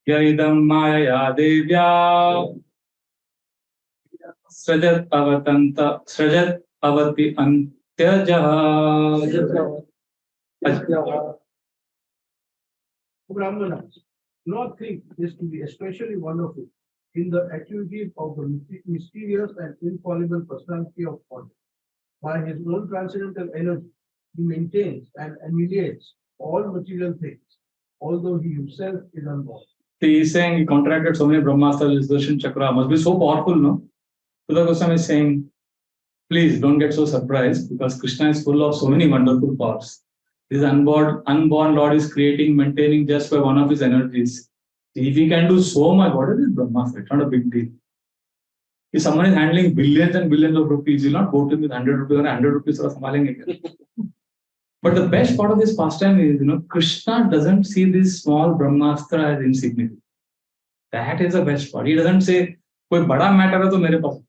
yaidam mayaya devya srajat avati antyajaha. Brahmanas, do not think this to be especially wonderful in the activities of the mysterious and infallible personality of God. By his own transcendental energy, he maintains and annihilates all material things, although he himself is unborn. He is saying he contracted so many Brahmastras, his Darshan Chakra must be so powerful, no? Sutta Goswami is saying, please don't get so surprised because Krishna is full of so many wonderful powers. This unborn Lord is creating, maintaining just by one of his energies. If he can do so much, what is this Brahmastra? It's not a big deal. If someone is handling billions and billions of rupees, you'll not go to him with 100 rupees or 100 rupees or something. But the best part of this pastime is, Krishna doesn't see this small Brahmastra as insignificant. That is the best part. He doesn't say, कोई बड़ा matter है तो मेरे पास.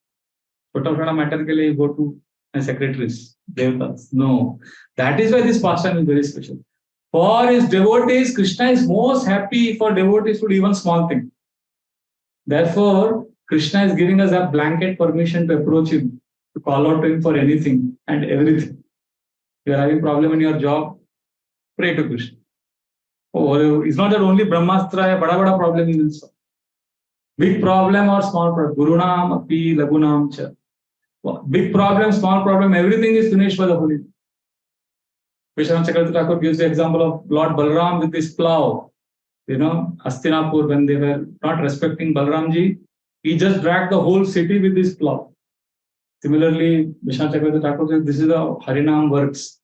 छोटा matter के लिए go to my secretaries, devatas. No. That is why this pastime is very special. For his devotees, Krishna is most happy for devotees to do even small thing. Therefore, Krishna is giving us a blanket permission to approach him, to call out to him for anything and everything. You are having problem in your job, pray to Krishna. Oh, it's not that only Brahmastra hai, bada problem in this. Big problem or small problem. Gurunam api lagunam cha. Big problem, small problem, everything is finished by the Holy. Vishwanath Chakravarti Thakur gives the example of Lord Balram with his plow. Hastinapur, when they were not respecting Balramji, he just dragged the whole city with his plow. Similarly, Vishwanath Chakravarti Thakur says, this is how Harinam works.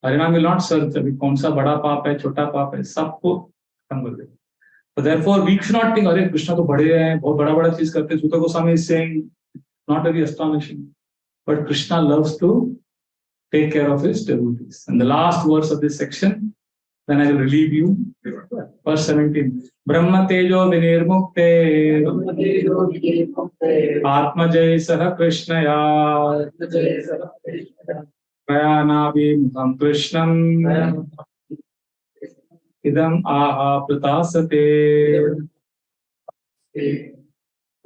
Harinam will not search. Kaun sa bada paap hai, chota paap hai, sabko khatam kar de. So therefore, we should not think, Hare Krishna to bade hai, bahut bada cheez karte. Sutta Goswami is saying, not very astonishing. But Krishna loves to take care of his devotees. And the last verse of this section, then I will relieve you. Verse 17. Brahma tejo vinirmukte Atmajay saha Krishnaya Prayanavi mukham Krishnam Idam aha pratasate.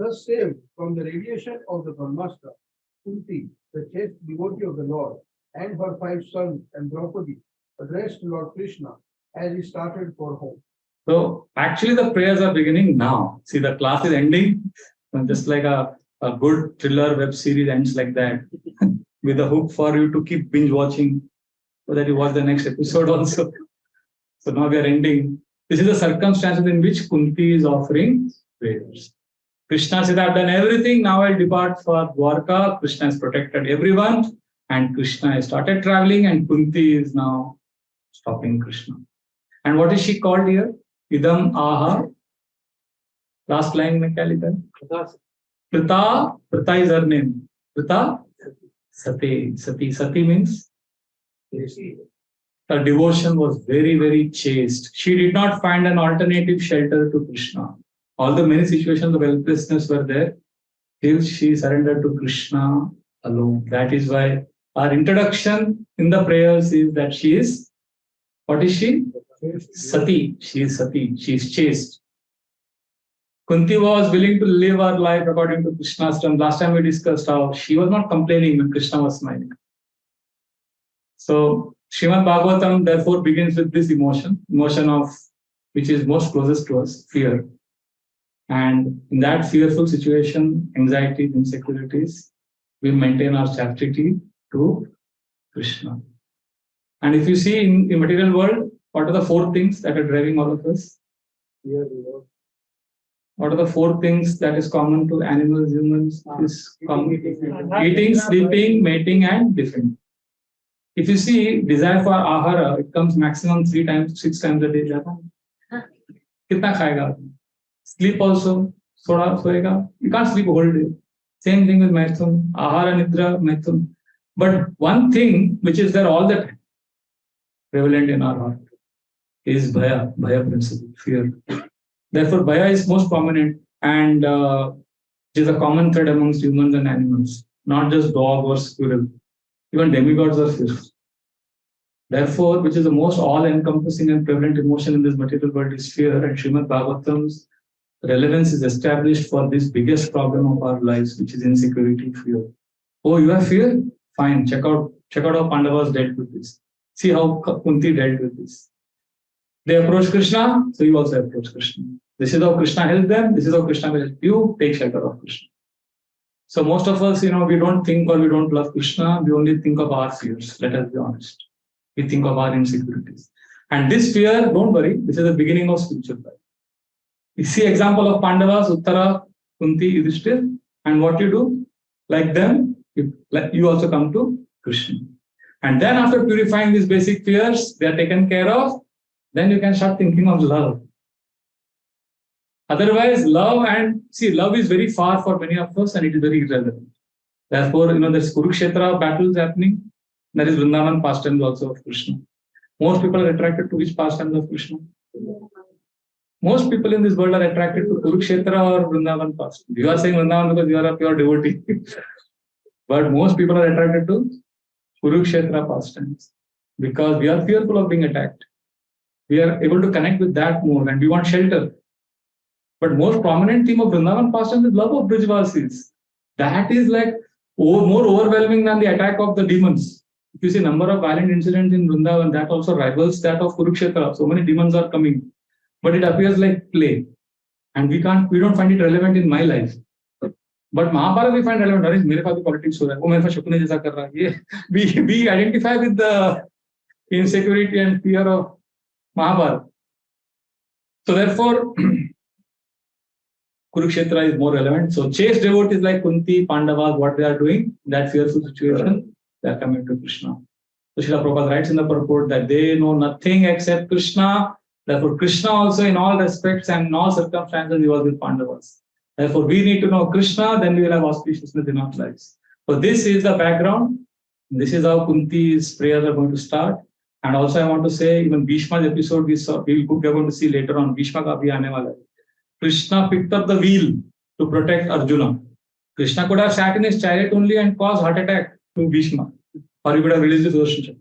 Thus saved from the radiation of the Brahmastra, Kunti, the chaste devotee of the Lord, and her 5 sons and Draupadi addressed Lord Krishna as he started for home. So actually the prayers are beginning now. See, the class is ending, just like a good thriller web series ends like that, with a hook for you to keep binge watching so that you watch the next episode also. So now we are ending. This is the circumstances in which Kunti is offering prayers. Krishna said, I've done everything, now I'll depart for Dwarka. Krishna has protected everyone, and Krishna has started traveling, and Kunti is now stopping Krishna. And what is she called here? Idam aha. Last line mein kya likha hai? Prita. Prita is her name. Prita Sati. Sati means her devotion was very, very chaste. She did not find an alternative shelter to Krishna. Although many situations of helplessness were there, still she surrendered to Krishna alone. That is why our introduction in the prayers is that she is, what is she? Sati. She is Sati. She is chaste. Kunti was willing to live her life according to Krishna's terms. Last time we discussed how she was not complaining when Krishna was smiling. So Srimad Bhagavatam therefore begins with this emotion of which is most closest to us, fear. And in that fearful situation, anxieties, insecurities, we maintain our chastity to Krishna. And if you see in the material world, what are the 4 things that are driving all of us? What are the four things that is common to animals, humans? Is common. Eating, sleeping, mating, and defending. If you see desire for ahara, it comes maximum 3 times, 6 times a day. कितना खाएगा? Sleep also, थोड़ा सोएगा. You can't sleep a whole day. Same thing with maithun, ahara, nidra, maithun. But one thing which is there all the time, prevalent in our heart, is bhaya principle, fear. Therefore, bhaya is most prominent, and it is a common thread amongst humans and animals, not just dog or squirrel. Even demigods are fearful. Therefore, which is the most all-encompassing and prevalent emotion in this material world is fear, and Srimad Bhagavatam's relevance is established for this biggest problem of our lives, which is insecurity, fear. Oh, you have fear? Fine, check out how Pandavas dealt with this. See how Kunti dealt with this. They approach Krishna, so you also approach Krishna. This is how Krishna helped them, this is how Krishna will help you, take shelter of Krishna. So most of us, we don't think or we don't love Krishna, we only think of our fears, let us be honest. We think of our insecurities. And this fear, don't worry, this is the beginning of spiritual life. You see example of Pandavas, Uttara, Kunti, Yudhishthir, and what you do, like them, you also come to Krishna. And then after purifying these basic fears, they are taken care of, then you can start thinking of love. Otherwise, love is very far for many of us and it is very irrelevant. Therefore, there's Kurukshetra battles happening. There is Vrindavan pastimes also of Krishna. Most people are attracted to which pastimes of Krishna? Most people in this world are attracted to Kurukshetra or Vrindavan pastimes. You are saying Vrindavan because you are a pure devotee. But most people are attracted to Kurukshetra pastimes because we are fearful of being attacked. We are able to connect with that more and we want shelter. But most prominent theme of Vrindavan pastimes is love of Brijvasis. That is like more overwhelming than the attack of the demons. If you see number of violent incidents in Vrindavan, that also rivals that of Kurukshetra. So many demons are coming. But it appears like play. And we don't find it relevant in my life. But Mahabharata we find relevant. मेरे पास भी politics हो रहा है. वो मेरे पास शकुनी जैसा कर रहा है. ये we identify with the insecurity and fear of Mahabharata. So therefore, Kurukshetra is more relevant. So chaste devotees like Kunti, Pandavas, what they are doing, that fearful situation, they are coming to Krishna. So Srila Prabhupada writes in the purport that they know nothing except Krishna. Therefore, Krishna also in all respects and in all circumstances, he was with Pandavas. Therefore, we need to know Krishna, then we will have auspiciousness in our lives. So this is the background. This is how Kunti's prayers are going to start. And also I want to say, even Bhishma's episode we are going to see later on. Bhishma ka bhi aane wala hai. Krishna picked up the wheel to protect Arjuna. Krishna could have sat in his chariot only and caused heart attack to Bhishma. Or he would have released his relationship.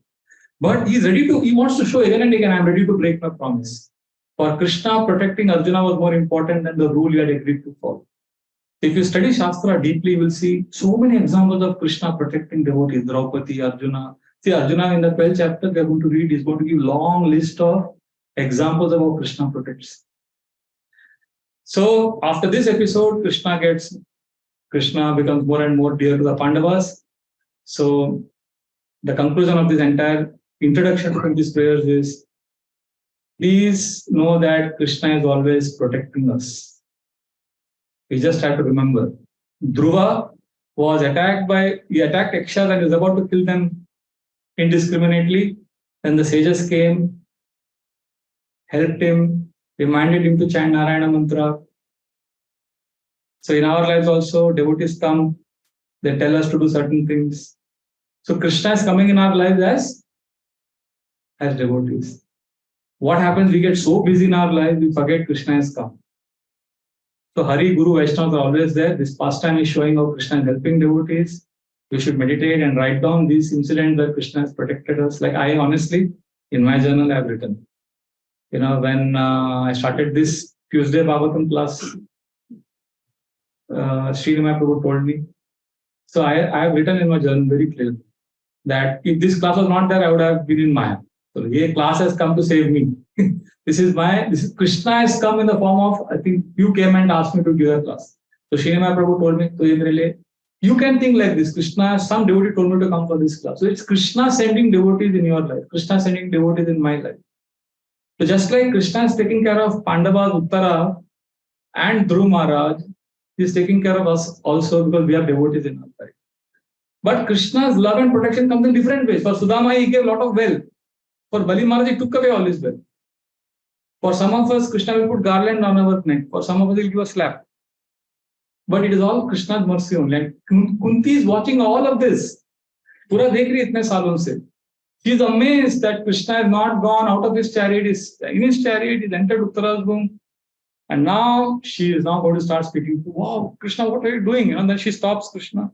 But he wants to show again and again, I am ready to break my promise. For Krishna, protecting Arjuna was more important than the rule he had agreed to follow. If you study Shastra deeply, you will see so many examples of Krishna protecting devotees, Draupadi, Arjuna. See, Arjuna in the 12th chapter, we are going to read, is going to give long list of examples of how Krishna protects. So, after this episode, Krishna becomes more and more dear to the Pandavas. So, the conclusion of this entire introduction to these prayers is, please know that Krishna is always protecting us. We just have to remember. Dhruva was attacked Yakshas and was about to kill them indiscriminately. Then the sages came, helped him, reminded him to chant Narayana mantra. So in our lives also, devotees come, they tell us to do certain things. So Krishna is coming in our lives as devotees. What happens? We get so busy in our lives, we forget Krishna has come. So Hari, Guru, Vaishnavas are always there. This pastime is showing how Krishna is helping devotees. We should meditate and write down these incidents where Krishna has protected us. Like I honestly, in my journal, I have written. When I started this Tuesday Bhagavatam class, Srinivas Prabhu told me. So I have written in my journal very clearly that if this class was not there, I would have been in Maya. So this class has come to save me. Krishna has come in the form of, I think you came and asked me to give a class. So Srinivas Prabhu told me, you can think like this. Some devotee told me to come for this class. So it's Krishna sending devotees in your life. Krishna sending devotees in my life. So just like Krishna is taking care of Pandavas, Uttara, and Dhruv Maharaj is taking care of us also because we have devotees in our life. But Krishna's love and protection comes in different ways. For Sudama, he gave a lot of wealth. For Bali Maharaj, he took away all his wealth. For some of us, Krishna will put garland on our neck. For some of us, he'll give a slap. But it is all Krishna's mercy only. And Kunti is watching all of this. Pura dekh rahi hai itne saalon se. She is amazed that Krishna has not gone out of his chariot. He's in his chariot, he's entered Uttara's room. And now she is now going to start speaking to, wow, Krishna, what are you doing? And then she stops Krishna.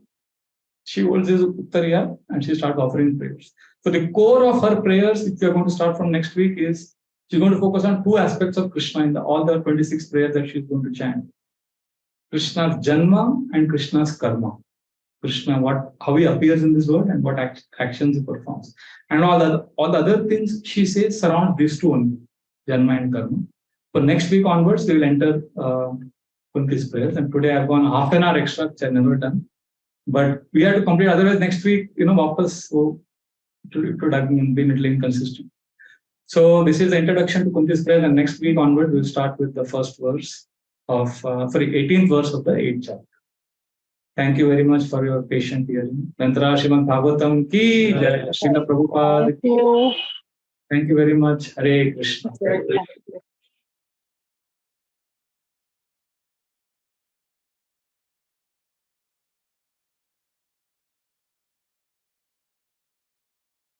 She holds his Uttariya and she starts offering prayers. So the core of her prayers, if we are going to start from next week, is she's going to focus on two aspects of Krishna in all the 26 prayers that she's going to chant. Krishna's Janma and Krishna's Karma. Krishna, how he appears in this world and what actions he performs. And all the other things she says surround these two only, Janma and Karma. So next week onwards, we will enter Kunti's prayers. And today I've gone half an hour extra, which I've never done. But we have to complete, otherwise next week, vapas, so it would have been a little inconsistent. So this is the introduction to Kunti's prayer, and next week onward, we'll start with the first verse of, 18th verse of the 8th chapter. Thank you very much for your patient hearing. Mantra Srimad Bhagavatam ki Jai, Srila Prabhupada. Thank you very much. Hare Krishna.